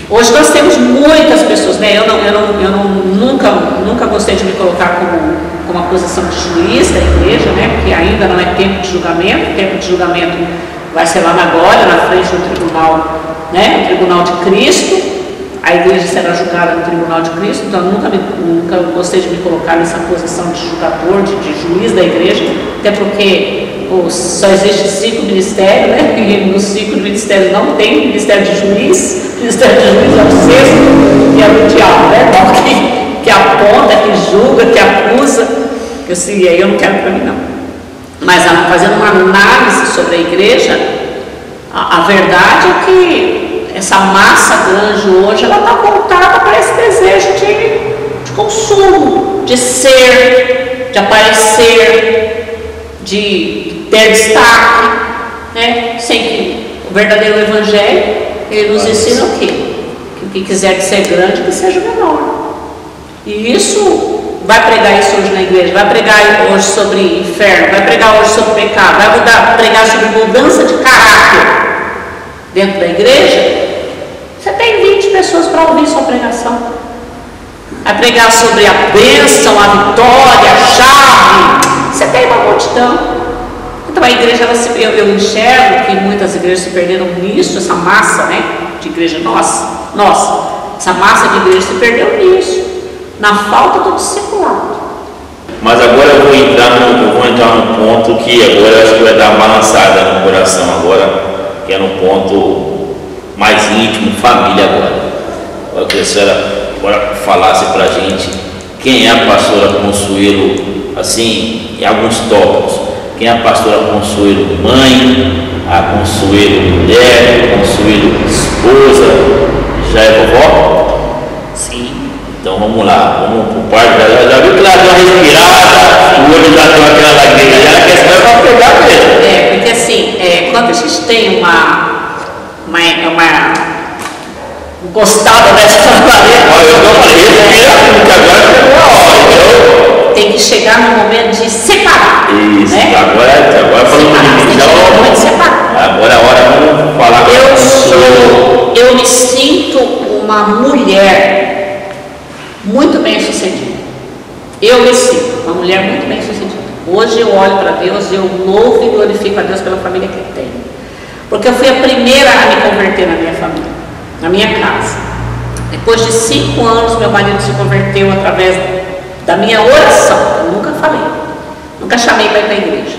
Hoje nós temos muitas pessoas, né? Eu nunca gostei de me colocar como uma posição de juiz da igreja, né? Porque ainda não é tempo de julgamento. O tempo de julgamento vai ser lá na glória, na frente do tribunal, né? O tribunal de Cristo. A igreja será julgada no tribunal de Cristo. Então eu nunca gostei de me colocar nessa posição de julgador, de juiz da igreja, até porque só existe 5 ministérios, né? E nos 5 ministérios não tem ministério de juiz. O ministério de juiz é o 6º, que é o diabo, né? Que aponta, que julga, que acusa. E aí eu não quero para mim, não. Mas fazendo uma análise sobre a igreja, a verdade é que essa massa grande hoje, ela está voltada para esse desejo de consumo, de ser, de aparecer, de ter destaque, né? Sem que o verdadeiro evangelho, ele nos ensina o quê? Que o que quiser ser grande, que seja menor. E isso, vai pregar isso hoje na igreja, vai pregar hoje sobre inferno, vai pregar hoje sobre pecado, vai pregar sobre mudança de caráter dentro da igreja. Você tem 20 pessoas para ouvir sua pregação. Vai pregar sobre a bênção, a vitória, a chave. Você tem uma multidão. Então a igreja, eu enxergo que muitas igrejas se perderam nisso, essa massa, né, de igreja nossa, essa massa de igreja se perdeu nisso, na falta do discipulado. Mas agora eu vou entrar num ponto que agora eu acho que vai dar uma balançada no coração agora, que é num ponto mais íntimo, família agora. Eu queria que a senhora agora falasse pra gente quem é a pastora Consuelo, assim, em alguns tópicos. Quem é a pastora Consuelo mãe, a Consuelo mulher, a Consuelo esposa, já é vovó? Sim. Então vamos lá, vamos pro pai. Já viu que ela deu uma respirada, o olho já deu aquela lagrimeira, já quer saber para pegar mesmo. Porque assim, quando a gente tem uma encostada nessa parede, Olha, eu não falei, respira, porque agora chegou a hora, tem que chegar no momento de separar. Isso, né? agora falando de separar. Agora é a hora, vamos falar com eu me sinto uma mulher muito bem sucedida. Eu me sinto uma mulher muito bem sucedida. Hoje eu olho para Deus, eu louvo e glorifico a Deus pela família que eu tenho. Porque eu fui a primeira a me converter na minha família, na minha casa. Depois de 5 anos, meu marido se converteu através da minha oração. Eu nunca falei, nunca chamei para ir para a igreja.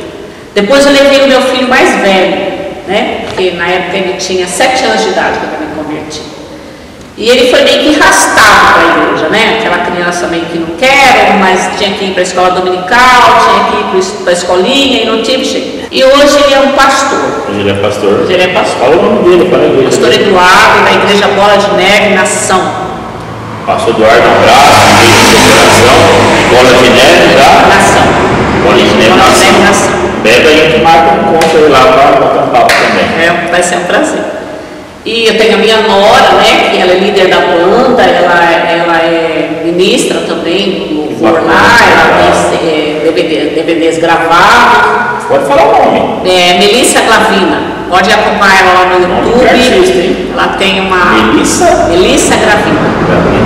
Depois eu levei o meu filho mais velho, né? Porque na época ele tinha 7 anos de idade quando eu me converti. E ele foi meio que arrastado para a igreja, né? Aquela criança meio que não quer, mas tinha que ir para a escola dominical, tinha que ir para a escolinha e não tive jeito. E hoje ele é um pastor. Hoje ele é pastor. Hoje ele é pastor. Fala o nome dele para a igreja. Pastor Eduardo, da Igreja Bola de Neve, Nação. Pastor Eduardo, um abraço, um beijo no seu coração. Bola de neve, tá? Nação. Bola de neve, nação. Pega aí que marca um encontro aí lá para botar um papo também. Vai ser um prazer. E eu tenho a minha nora, né, que ela é líder da banda, ela é ministra também no lá, ela tem DVDs gravados. Pode falar o nome. Melissa Glavina. Pode acompanhar ela lá no YouTube. Ela tem uma. Melissa Glavina.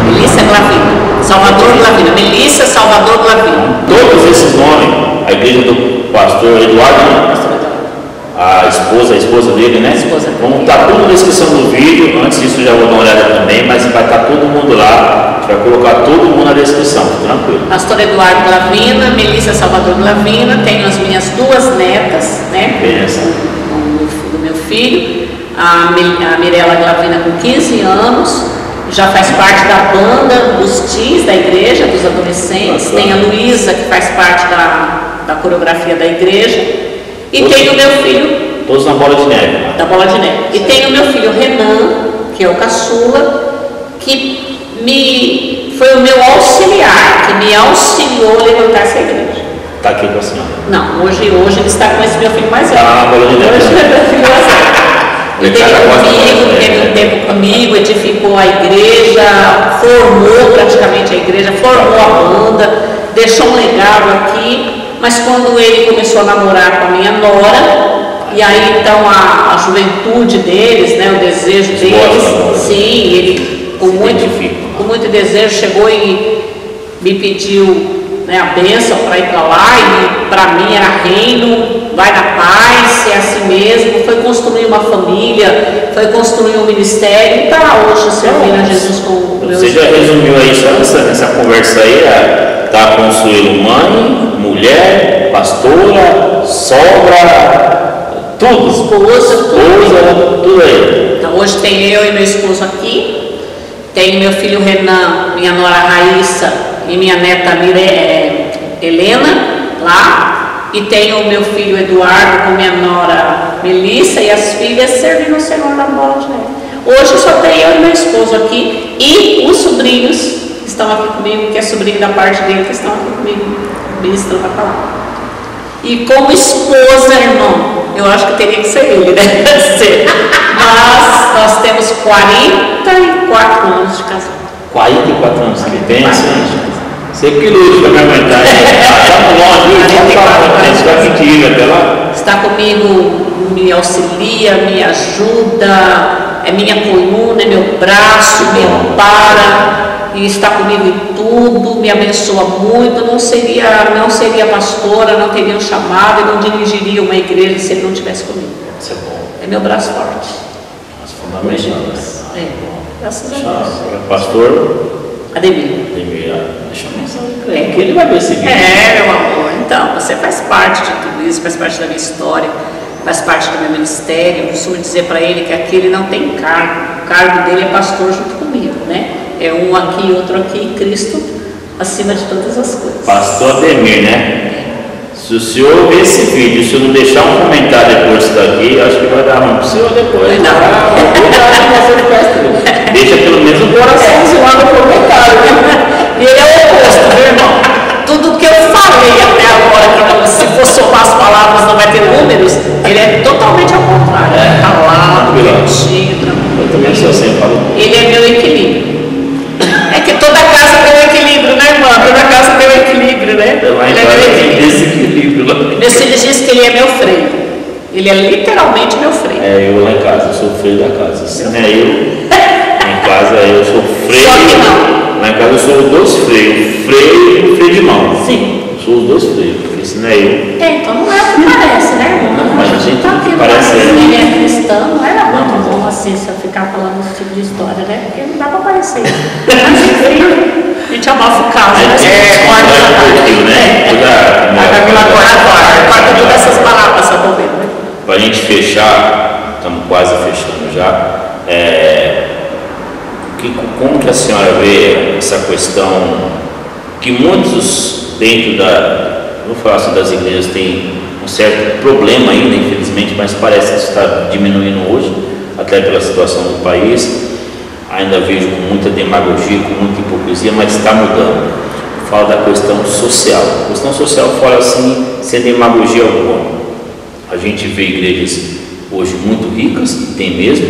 Melissa Glavina. Salvador Glavina. Melissa Salvador Glavina. Todos esses nomes, a igreja do pastor Eduardo, a esposa dele, né? Vamos estar tudo na descrição do vídeo. Antes disso, já vou dar uma olhada também, mas vai estar todo mundo lá. A gente vai colocar todo mundo na descrição, tranquilo. Pastor Eduardo Glavina, Melissa Salvador Glavina. Tenho as minhas 2 netas, né? Do meu filho, a Mirela Glavina, com 15 anos, já faz parte da banda dos teens da igreja, dos adolescentes. Tem a Luísa, que faz parte da coreografia da igreja. E tem o meu filho. Todos na Bola de Neve. Da Bola de Neve. E tem o meu filho Renan, que é o caçula, que foi o meu auxiliar, que me auxiliou a levantar essa igreja. Está aqui com a senhora? Não, hoje ele está com esse meu filho mais velho. Na Bola de Neve. Hoje é meu filho mais velho. Ele teve um tempo comigo, edificou a igreja, formou praticamente a igreja, formou a banda, deixou um legado aqui. Mas quando ele começou a namorar com a minha nora, e aí então a juventude deles, né, o desejo deles, sim, ele com muito desejo chegou e me pediu, né, a bênção para ir para lá, e para mim era reino, vai na paz, é assim mesmo. Foi construir uma família, foi construir um ministério, e está hoje servindo a Jesus com o meu Você já resumiu aí só nessa conversa aí, está construindo mãe, mulher, pastora, sogra, tudo. Esposa, tudo aí. Então hoje tem eu e meu esposo aqui, tem meu filho Renan, minha nora Raíssa e minha neta Helena lá, e tenho o meu filho Eduardo com minha nora Melissa e as filhas servindo o Senhor na Bola de Neve. Hoje só tem eu e meu esposo aqui e os sobrinhos que estão aqui comigo, que é sobrinho da parte dele, que estão aqui comigo, ministrando a palavra. E como esposa, irmão, eu acho que teria que ser ele, né? Mas nós temos 44 anos de casado. 44 anos que tem, você que luta para me aguentar. Estamos longe, até lá. Está comigo, me auxilia, me ajuda, é minha coluna, é meu braço, me ampara. E está comigo em tudo, me abençoa muito. Não seria pastora, não teria um chamado e não dirigiria uma igreja se ele não estivesse comigo. Isso é bom. É meu braço forte. Mas fundamental, né? Graças a Deus. Pastor Ademir. Deixa eu mensagem que ele vai ver esse vídeo. Meu amor. Então, você faz parte de tudo isso, faz parte da minha história, faz parte do meu ministério. Eu costumo dizer para ele que aqui ele não tem cargo. O cargo dele é pastor junto comigo, né? É um aqui, outro aqui, Cristo acima de todas as coisas. Pastor Ademir, né? Se o senhor ver esse vídeo, se eu não deixar um comentário depois disso daqui, acho que vai dar ruim pro senhor depois. Deixa pelo menos o coraçãozinho lá no comentário, né? E ele é o oposto, meu irmão. Tudo que eu falei até agora, se for somar as palavras não vai ter números, ele é totalmente ao contrário. Calado, quietinho, tranquilo. Eu também sou assim, falo. Ele é meu equilíbrio. É que toda casa tem um equilíbrio, né, irmã? Toda casa tem um equilíbrio, né? Ele é meu equilíbrio lá. Meus filhos dizem que ele é meu freio. Ele é literalmente meu freio. Eu lá em casa, eu sou o freio da casa. Se não é eu, em casa eu sou freio. Só que não. Lá em casa eu sou os dois freios, o freio e o freio de mão. Sim. Eu sou os dois freios, porque se não é eu. Então não é o que parece, né, irmão? Não, mas a gente parece ele é cristão, não era muito bom assim se eu ficar falando esse tipo de história, né? Porque não dá pra parecer. Mas enfim, a gente abafa o caso, né? A Camila corta todas essas palavras, tá vendo, né? Para a gente fechar, estamos quase fechando já. Como que a senhora vê essa questão que muitos dentro vou falar assim, das igrejas têm um certo problema ainda, infelizmente, mas parece que está diminuindo hoje, até pela situação do país, ainda vejo com muita demagogia, com muita hipocrisia, mas está mudando. Fala da questão social. A questão social fora assim, sem demagogia alguma. A gente vê igrejas hoje muito ricas, e tem mesmo.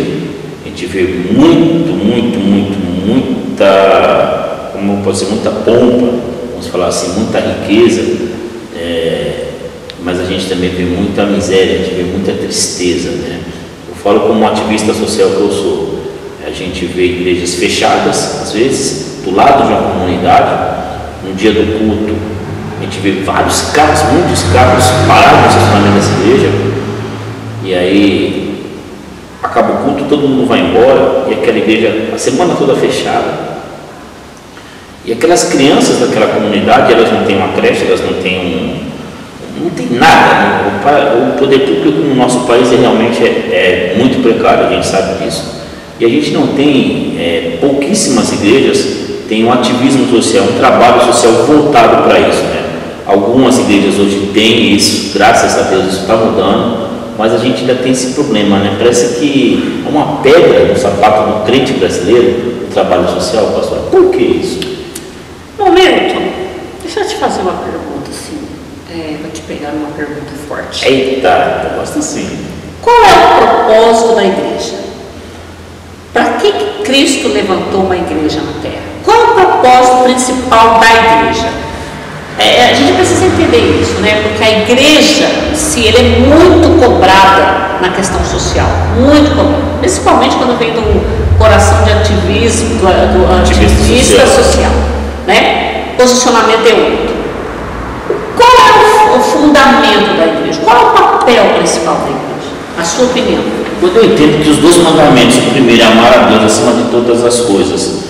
A gente vê muita, como pode ser, muita pompa, vamos falar assim, muita riqueza, mas a gente também vê muita miséria, a gente vê muita tristeza, né? Eu falo como um ativista social que eu sou. A gente vê igrejas fechadas, às vezes, do lado de uma comunidade. No dia do culto, a gente vê vários carros, muitos carros parados no estacionamento dessa igreja, e aí acaba o culto, todo mundo vai embora, e aquela igreja a semana toda fechada. E aquelas crianças daquela comunidade, elas não têm uma creche, elas não têm nada. O poder público no nosso país realmente é muito precário, a gente sabe disso. E a gente não tem, pouquíssimas igrejas têm um ativismo social, um trabalho social voltado para isso, né? Algumas igrejas hoje têm isso, graças a Deus isso está mudando, mas a gente ainda tem esse problema, né? Parece que é uma pedra no sapato do crente brasileiro, o trabalho social, pastor. Por que isso? Bom, Milton, deixa eu te fazer uma pergunta assim, vou te pegar numa pergunta forte. Eita, eu gosto assim. Qual é o propósito da igreja? Para que Cristo levantou uma igreja na terra? Qual é o propósito principal da igreja? A gente precisa entender isso, né? Porque a igreja, se ela é muito cobrada na questão social, muito cobrada, principalmente quando vem do coração de ativismo, do ativista social, né? O posicionamento é outro. Qual é o fundamento da igreja? Qual é o papel principal da igreja? A sua opinião? Quando eu entendo que os 2 mandamentos, o primeiro é amar a Deus acima de todas as coisas,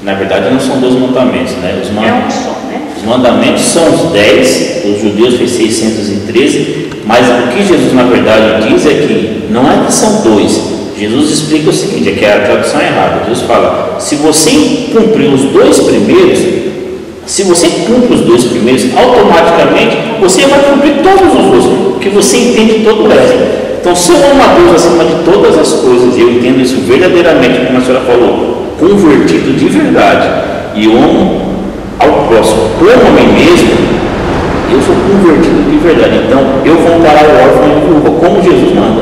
na verdade não são 2 mandamentos, né? É um só, né? Os mandamentos são os 10, os judeus fez 613, mas o que Jesus na verdade diz é que não é que são 2. Jesus explica o seguinte, é que a tradução é errada. Jesus fala, se você cumprir os 2 primeiros, se você cumpre os 2 primeiros, automaticamente você vai cumprir todos os outros, porque você entende todo o resto. Então, se eu amo a Deus acima de todas as coisas, e eu entendo isso verdadeiramente, como a senhora falou, convertido de verdade, e eu amo ao próximo como a mim mesmo, eu sou convertido de verdade. Então, eu vou amparar o órfão e a viúva, como Jesus manda.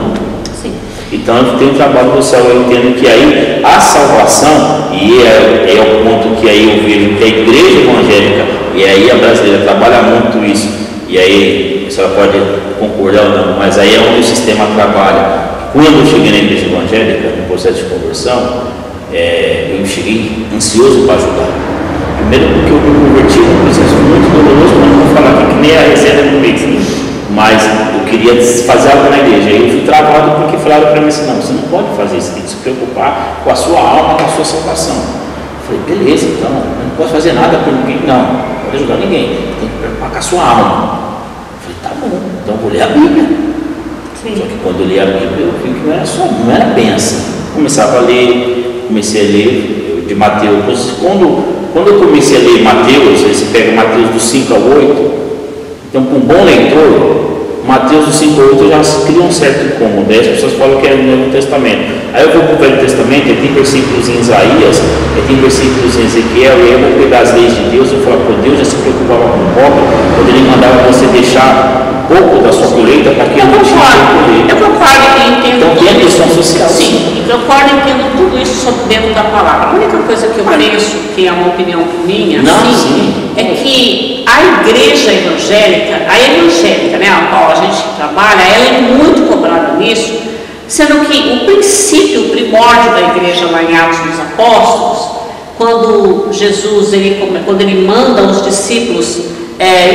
Sim. Então, eu tenho um trabalho do céu, eu entendo que aí a salvação, e é o ponto que aí eu vejo que a igreja evangélica, e aí a brasileira trabalha muito isso, e aí a senhora pode concordar ou não, mas aí é onde o sistema trabalha. Quando eu cheguei na igreja evangélica, no processo de conversão, eu cheguei ansioso para ajudar. Primeiro porque eu me converti num processo muito doloroso, mas não vou falar aqui que nem a receita do mês, mas eu queria fazer algo na igreja. Aí eu fui travado porque falaram para mim assim, não, você não pode fazer isso, você tem que se preocupar com a sua alma, com a sua salvação. Eu falei, beleza, então, eu não posso fazer nada por ninguém, não pode ajudar ninguém, tem que se preocupar com a sua alma. Eu falei, tá bom, então eu vou ler a Bíblia. Sim. Só que quando eu li a Bíblia, eu vi que não era bem assim. Começava a ler, comecei a ler de Mateus. Quando eu comecei a ler Mateus, você pega Mateus do 5 ao 8, então com um bom leitor, Mateus do 5 ao 8 já cria um certo incômodo. Aí as pessoas falam que é no Novo Testamento. Aí eu vou para o Velho Testamento, e tem versículos em Isaías, e tem versículos em Ezequiel, e aí eu vou pegar as leis de Deus e falar, pô, Deus já se preocupava com o pobre, quando ele mandava você deixar um pouco da sua colheita para que ele não tinha colheita. Eu concordo e entendo. Então tem a questão social. Sim, eu concordo e entendo tudo isso sobre dentro da palavra. A única coisa que eu penso, que é uma opinião minha, é que a igreja evangélica, né, a qual a gente trabalha, ela é muito cobrada nisso, sendo que o princípio, o primórdio da igreja lá em Atos dos Apóstolos, quando Jesus, quando ele manda os discípulos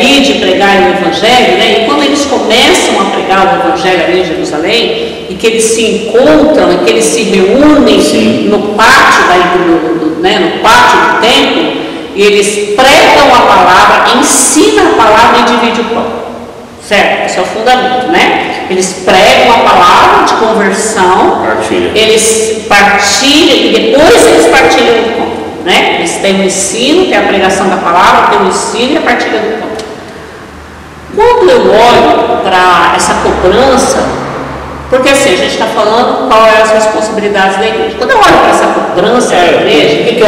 ir de pregar o evangelho, né, e quando eles começam a pregar o evangelho ali em Jerusalém, e que eles se encontram, e que eles se reúnem no pátio no pátio do templo, e eles pregam a palavra, ensinam a palavra e dividem o pão. Certo? Esse é o fundamento, né? Eles pregam a palavra de conversão, eles partilham e depois eles partilham o pão, né? Eles têm o ensino, tem a pregação da palavra, tem o ensino e a partilha do pão. Quando eu olho para essa cobrança, porque assim, a gente está falando qual é as responsabilidades da igreja. Quando eu olho para essa cobrança, cobrança da igreja. O que é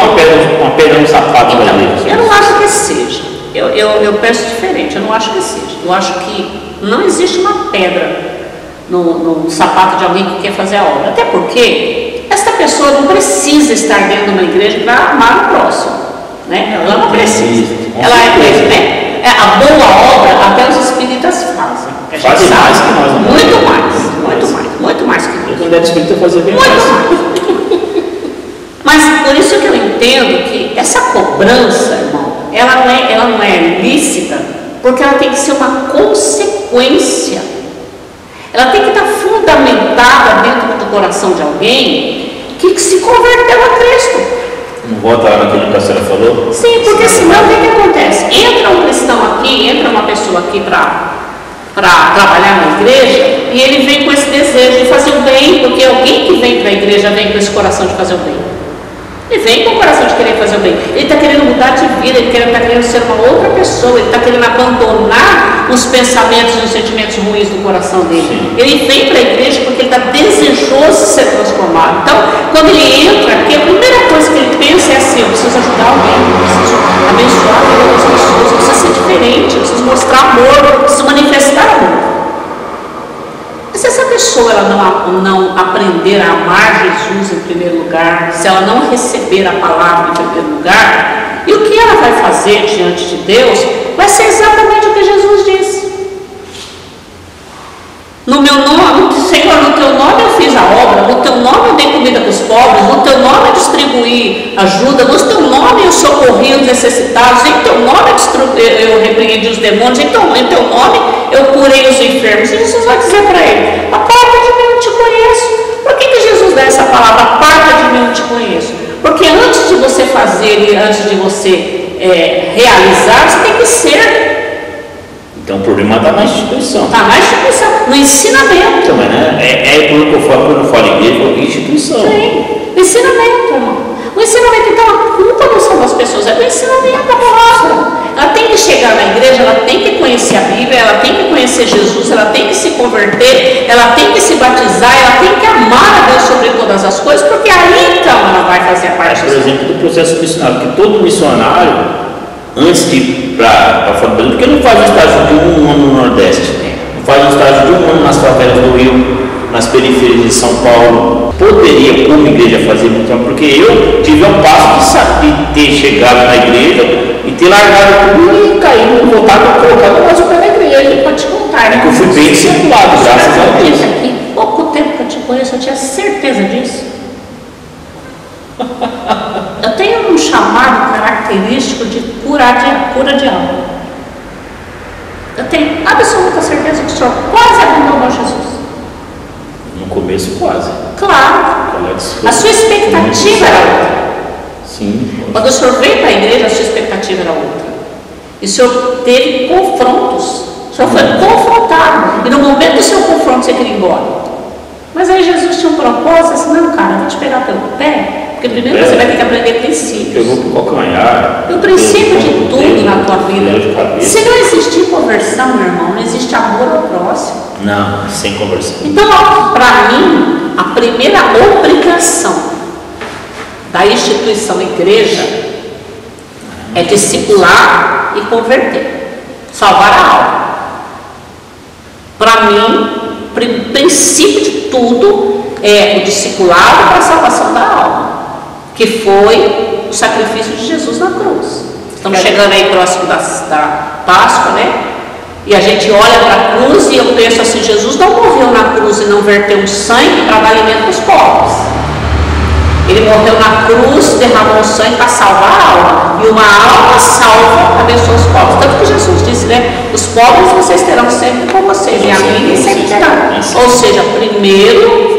uma pedra no sapato da igreja? Eu não acho que seja. Eu penso diferente, eu não acho que seja. Eu acho que não existe uma pedra no sapato de alguém que quer fazer a obra. Até porque essa pessoa não precisa estar dentro de uma igreja para amar o próximo. Né? Ela não precisa. Ela né? A boa obra até os espíritas fazem. Fazem mais que nós. Muito mais que nós. Quem deve espírita fazer bem muito mais. Mas por isso que eu entendo que essa cobrança, irmão, ela não é lícita, porque ela tem que ser uma consequência. Ela tem que estar fundamentada dentro do coração de alguém que se converteu a Cristo. Não volta lá naquilo que a senhora falou? Sim, porque senão o que acontece? Entra um cristão aqui, entra uma pessoa aqui para trabalhar na igreja, e ele vem com esse desejo de fazer o bem, porque alguém que vem para a igreja vem com esse coração de fazer o bem. Ele vem com o coração de querer fazer o bem. Ele está querendo mudar de vida, ele está querendo ser uma outra pessoa, ele está querendo abandonar os pensamentos e os sentimentos ruins do coração dele. Sim. Ele vem para a igreja porque ele está desejoso de ser transformado. Então, quando ele entra aqui, a primeira coisa que ele pensa é assim: eu preciso ajudar alguém, eu preciso abençoar outras pessoas, eu preciso ser diferente, eu preciso mostrar amor, eu preciso manifestar amor. Se essa pessoa ela não aprender a amar Jesus em primeiro lugar, se ela não receber a palavra em primeiro lugar, e o que ela vai fazer diante de Deus vai ser exatamente o que Jesus disse. No meu nome, Senhor, no teu nome eu fiz a obra, no teu nome eu dei comida para os pobres, no teu nome eu distribuí ajuda, no teu nome eu socorri os necessitados, em teu nome eu repreendi os demônios, em teu nome eu curei os enfermos. E Jesus vai dizer para ele: aparta de mim, eu não te conheço. Por que Jesus dá essa palavra, aparta de mim, eu não te conheço? Porque antes de você fazer e antes de você realizar, você tem que ser. Então o problema está na instituição. Está na instituição, no ensinamento. Também, né? Quando eu falo igreja, eu instituição. Sim, o ensinamento, irmão. O ensinamento, então, a culpa não são das pessoas, é do ensinamento da palavra. Ela tem que chegar na igreja, ela tem que conhecer a Bíblia, ela tem que conhecer Jesus, ela tem que se converter, ela tem que se batizar, ela tem que amar a Deus sobre todas as coisas, porque aí então ela vai fazer a parte. Por exemplo, do processo missionário, que todo missionário, antes de ir para fora do Brasil, porque não faz um estágio de um ano no Nordeste, não faz um estágio de um ano nas favelas do Rio, nas periferias de São Paulo, poderia, como igreja, fazer muito mais, porque eu tive um passo de ter chegado na igreja e ter largado tudo e caído, voltado, colocado mais o pé na igreja. Pode te contar, né? Eu fui bem discipulado, graças a Deus. Aqui, pouco tempo que eu te conheço, eu tinha certeza disso. Eu tenho um chamado característico de cura de alma. Eu tenho absoluta certeza que o Senhor quase abandonou Jesus. No começo, quase. Claro. A sua expectativa era outra. Sim. Quando o Senhor veio para a igreja, a sua expectativa era outra. E o Senhor teve confrontos. O Senhor foi confrontado. E no momento do seu confronto, você queria ir embora. Mas aí Jesus tinha um propósito, assim: não, cara, eu vou te pegar pelo pé. Porque primeiro você vai ter que aprender princípios. Pegou pro calcanhar. E o princípio de tudo na tua vida. Se não existir conversão, meu irmão, não existe amor ao próximo. Não, sem conversão. Então, para mim, a primeira obrigação da instituição igreja é discipular e converter, salvar a alma. Para mim, o princípio de tudo é o discipulado para a salvação da alma, que foi o sacrifício de Jesus na cruz. Estamos chegando aí próximo da Páscoa, né? E a gente olha para a cruz e eu penso assim: Jesus não morreu na cruz e não verteu o sangue para dar alimento para os pobres. Ele morreu na cruz, derramou o sangue para salvar a alma. E uma alma salva abençoa os pobres. Tanto que Jesus disse, né? Os pobres vocês terão sempre com vocês, e a mim sempre terão. Ou seja, primeiro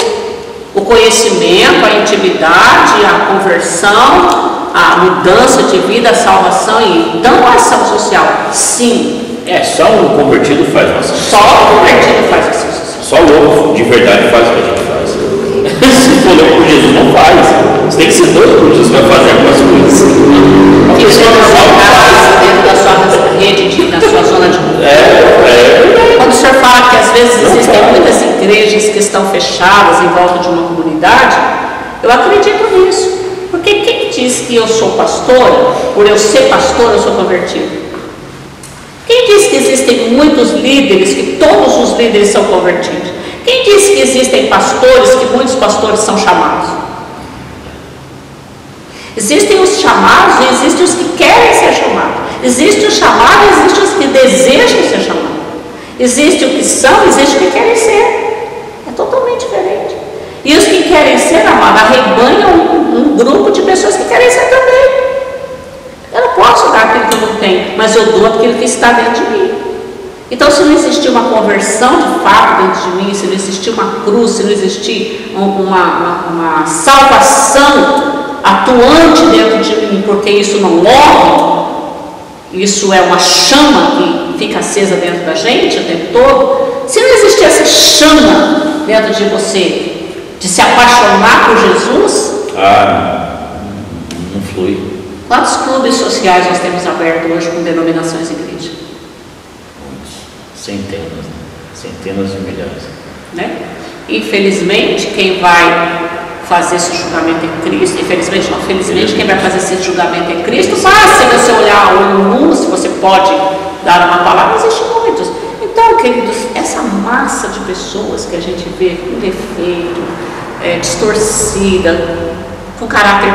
o conhecimento, a intimidade, a conversão, a mudança de vida, a salvação e então a ação social. Sim. Só o convertido faz ação. Só o convertido faz ação social. Só o louco de verdade faz o que a gente faz. Se for louco por Jesus, não faz. Você tem que ser doido por Jesus para fazer algumas coisas. E o Senhor não volta dentro da sua rede, da sua zona de conforto. Quando o Senhor fala que às vezes existem muitas igrejas que estão fechadas em volta de uma comunidade, eu acredito nisso. diz que eu sou pastora, por eu ser pastora eu sou convertido? Quem diz que existem muitos líderes, que todos os líderes são convertidos? Quem diz que existem pastores, que muitos pastores são chamados? Existem os chamados e existem os que querem ser chamados. Existe o chamado e existem os que desejam ser chamados. Existe o que são, existe o que querem ser. É totalmente diferente. E os que querem ser, amado, arrebanham um grupo de pessoas que querem ser também. Eu não posso dar aquilo que eu não tenho, mas eu dou aquilo que está dentro de mim. Então, se não existir uma conversão de fato dentro de mim, se não existir uma cruz, se não existir uma salvação atuante dentro de mim, porque isso não morre, isso é uma chama que fica acesa dentro da gente o tempo todo. Se não existir essa chama dentro de você, de se apaixonar por Jesus, não flui. Quantos clubes sociais nós temos abertos hoje com denominações em igreja? Centenas de milhares. Né? Infelizmente, quem vai fazer esse julgamento é Cristo. Infelizmente não, felizmente quem vai fazer esse julgamento é Cristo. Mas se você olhar o mundo, se você pode dar uma palavra, existem muitos. Então, queridos, essa massa de pessoas que a gente vê com defeito, distorcida, com caráter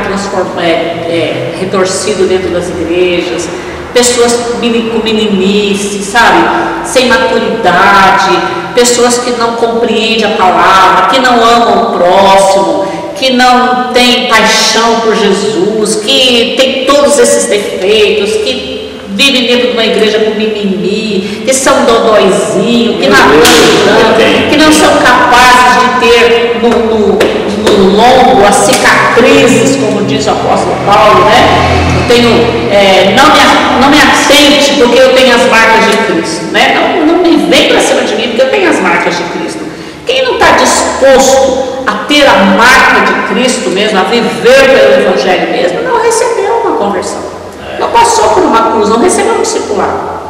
retorcido dentro das igrejas, pessoas com meninice, sabe? Sem maturidade, pessoas que não compreendem a palavra, que não amam o próximo, que não têm paixão por Jesus, que tem todos esses defeitos, que vivem dentro de uma igreja com mimimi, que são dodóizinhos, que não são capazes de ter no lombo as cicatrizes, como diz o apóstolo Paulo, né? Eu tenho, não me aceite porque eu tenho as marcas de Cristo, né? Não me vem para cima de mim porque eu tenho as marcas de Cristo. Quem não está disposto a ter a marca de Cristo mesmo, a viver pelo Evangelho mesmo, não recebeu uma conversão, não passou por uma cruz, não recebeu um discipulado.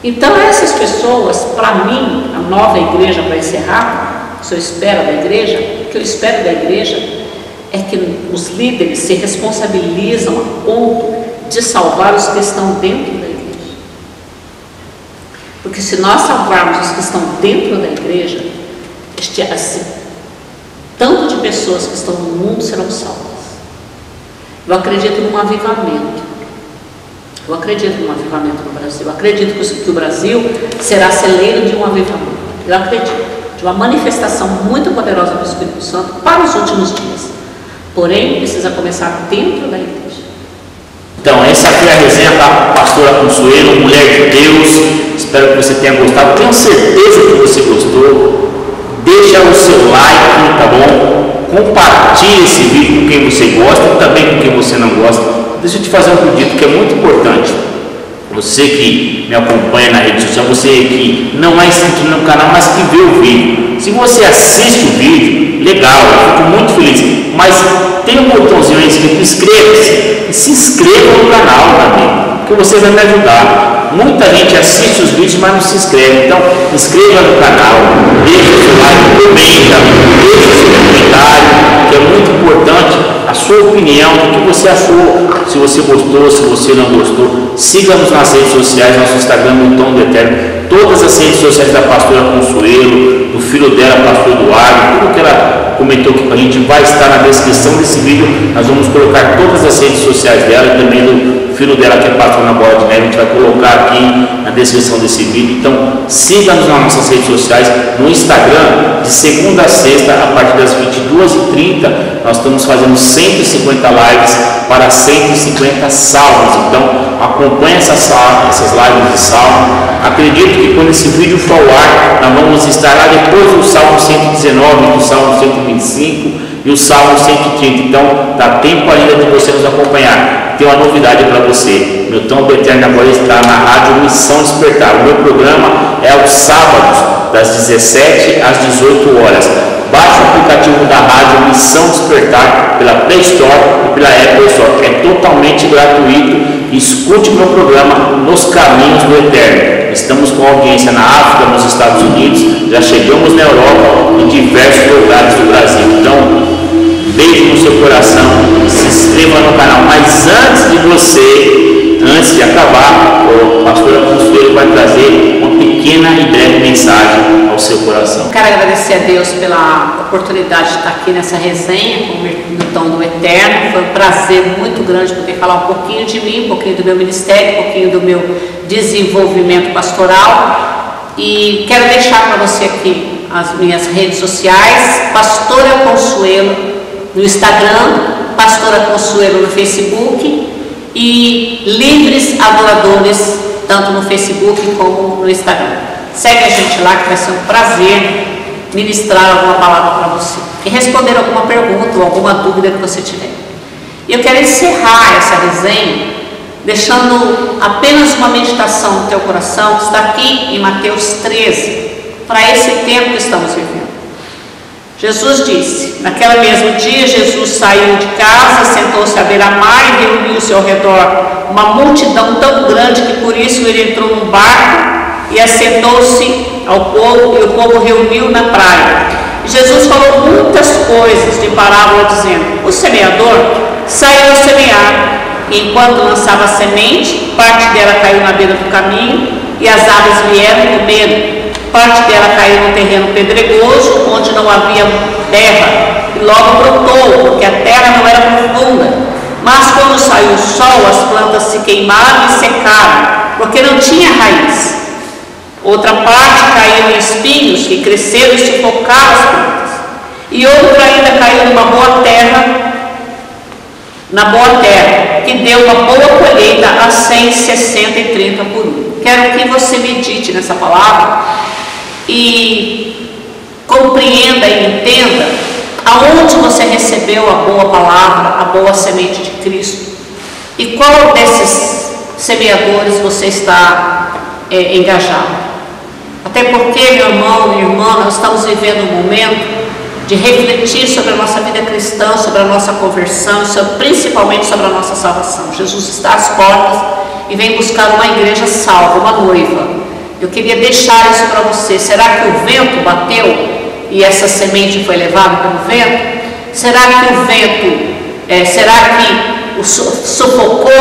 Então essas pessoas, para mim, a nova igreja, para encerrar, o que eu espero da igreja é que os líderes se responsabilizam a ponto de salvar os que estão dentro da igreja. Porque se nós salvarmos os que estão dentro da igreja, tanto de pessoas que estão no mundo serão salvas. Eu acredito num avivamento. Eu acredito num avivamento no Brasil. Eu acredito que o Brasil será celeiro de um avivamento. Eu acredito. De uma manifestação muito poderosa do Espírito Santo para os últimos dias. Porém, precisa começar dentro da igreja. Então, essa foi a resenha da pastora Consuelo, mulher de Deus. Espero que você tenha gostado. Tenho certeza que você gostou. Deixa o seu like, tá bom? Compartilhe esse vídeo com quem você gosta e também com quem você não gosta. Deixa eu te fazer um pedido que é muito importante. Você que me acompanha na rede social, você que não é inscrito no canal, mas que vê o vídeo. Se você assiste o vídeo, legal, eu fico muito feliz. Mas tem um botãozinho aí escrito inscreva-se. E se inscreva no canal também, porque você vai me ajudar. Muita gente assiste os vídeos, mas não se inscreve. Então, inscreva no canal, deixa o seu like, comenta, deixa o seu comentário, que é muito importante a sua opinião, o que você achou, se você gostou, se você não gostou. Siga-nos nas redes sociais, nosso Instagram, no Tom do Eterno, todas as redes sociais da pastora Consuelo, do filho dela, pastor Eduardo, tudo que ela comentou aqui com a gente vai estar na descrição desse vídeo. Nós vamos colocar todas as redes sociais dela e também do filho dela, que é pastor na Bola de Neve. A gente vai colocar aqui na descrição desse vídeo. Então, siga-nos nas nossas redes sociais, no Instagram, de segunda a sexta, a partir das 22h30, nós estamos fazendo 150 lives para 150 salmos. Então, acompanhe essas lives de salmo. Acredito que quando esse vídeo for ao ar, nós vamos estar lá depois do Salmo 119, do Salmo 125 e o Salmo 130. Então, dá tempo ainda de você nos acompanhar. Tem uma novidade para você. Meu Tom do Eterno agora está na Rádio Missão Despertar. O meu programa é aos sábados, das 17 às 18 horas. Baixe o aplicativo da Rádio Missão Despertar pela Play Store e pela Apple Store. É totalmente gratuito. Escute meu programa Nos Caminhos do Eterno. Estamos com audiência na África, nos Estados Unidos, já chegamos na Europa e diversos lugares do Brasil. Então, beijo no seu coração, se inscreva no canal. antes de acabar, o pastor Consuelo vai trazer uma pequena e breve mensagem ao seu coração. Quero agradecer a Deus pela oportunidade de estar aqui nessa resenha com o Milton do Eterno. Foi um prazer muito grande poder falar um pouquinho de mim, um pouquinho do meu ministério, um pouquinho do meu desenvolvimento pastoral. E quero deixar para você aqui as minhas redes sociais: Pastora Consuelo no Instagram, Pastora Consuelo no Facebook e Livres Adoradores, tanto no Facebook como no Instagram. Segue a gente lá, que vai ser um prazer ministrar alguma palavra para você e responder alguma pergunta ou alguma dúvida que você tiver. E eu quero encerrar essa resenha deixando apenas uma meditação no teu coração, que está aqui em Mateus 13, para esse tempo que estamos vivendo. Jesus disse: naquele mesmo dia, Jesus saiu de casa, sentou-se à beira-mar e reuniu-se ao redor uma multidão tão grande que por isso ele entrou num barco e assentou-se ao povo, e o povo reuniu na praia. E Jesus falou muitas coisas de parábola, dizendo: o semeador saiu a semear, e enquanto lançava a semente, parte dela caiu na beira do caminho, e as aves vieram e comeram. Parte dela caiu no terreno pedregoso, onde não havia terra, e logo brotou, porque a terra não era profunda. Mas quando saiu o sol, as plantas se queimaram e secaram, porque não tinha raiz. Outra parte caiu em espinhos, que cresceram e sufocaram as plantas. E outra ainda caiu numa boa terra, que deu uma boa colheita a 100, 60 e 30 por um. Quero que você medite nessa palavra e compreenda e entenda aonde você recebeu a boa palavra, a boa semente de Cristo, e qual desses semeadores você está engajado. Até porque, meu irmão, minha irmã, nós estamos vivendo um momento de refletir sobre a nossa vida cristã, sobre a nossa conversão, principalmente sobre a nossa salvação. Jesus está às portas e vem buscar uma igreja salva, uma noiva. Eu queria deixar isso para você. Será que o vento bateu e essa semente foi levada pelo vento? Será que o vento, sufocou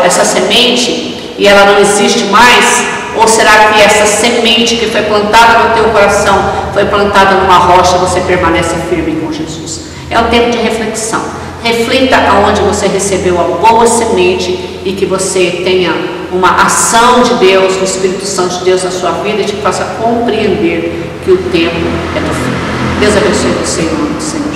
essa semente e ela não existe mais? Ou será que essa semente que foi plantada no teu coração foi plantada numa rocha e você permanece firme com Jesus? É um tempo de reflexão. Reflita aonde você recebeu a boa semente e que você tenha uma ação de Deus, do Espírito Santo de Deus na sua vida, e te faça compreender que o tempo é do fim. Deus abençoe você em nome do Senhor.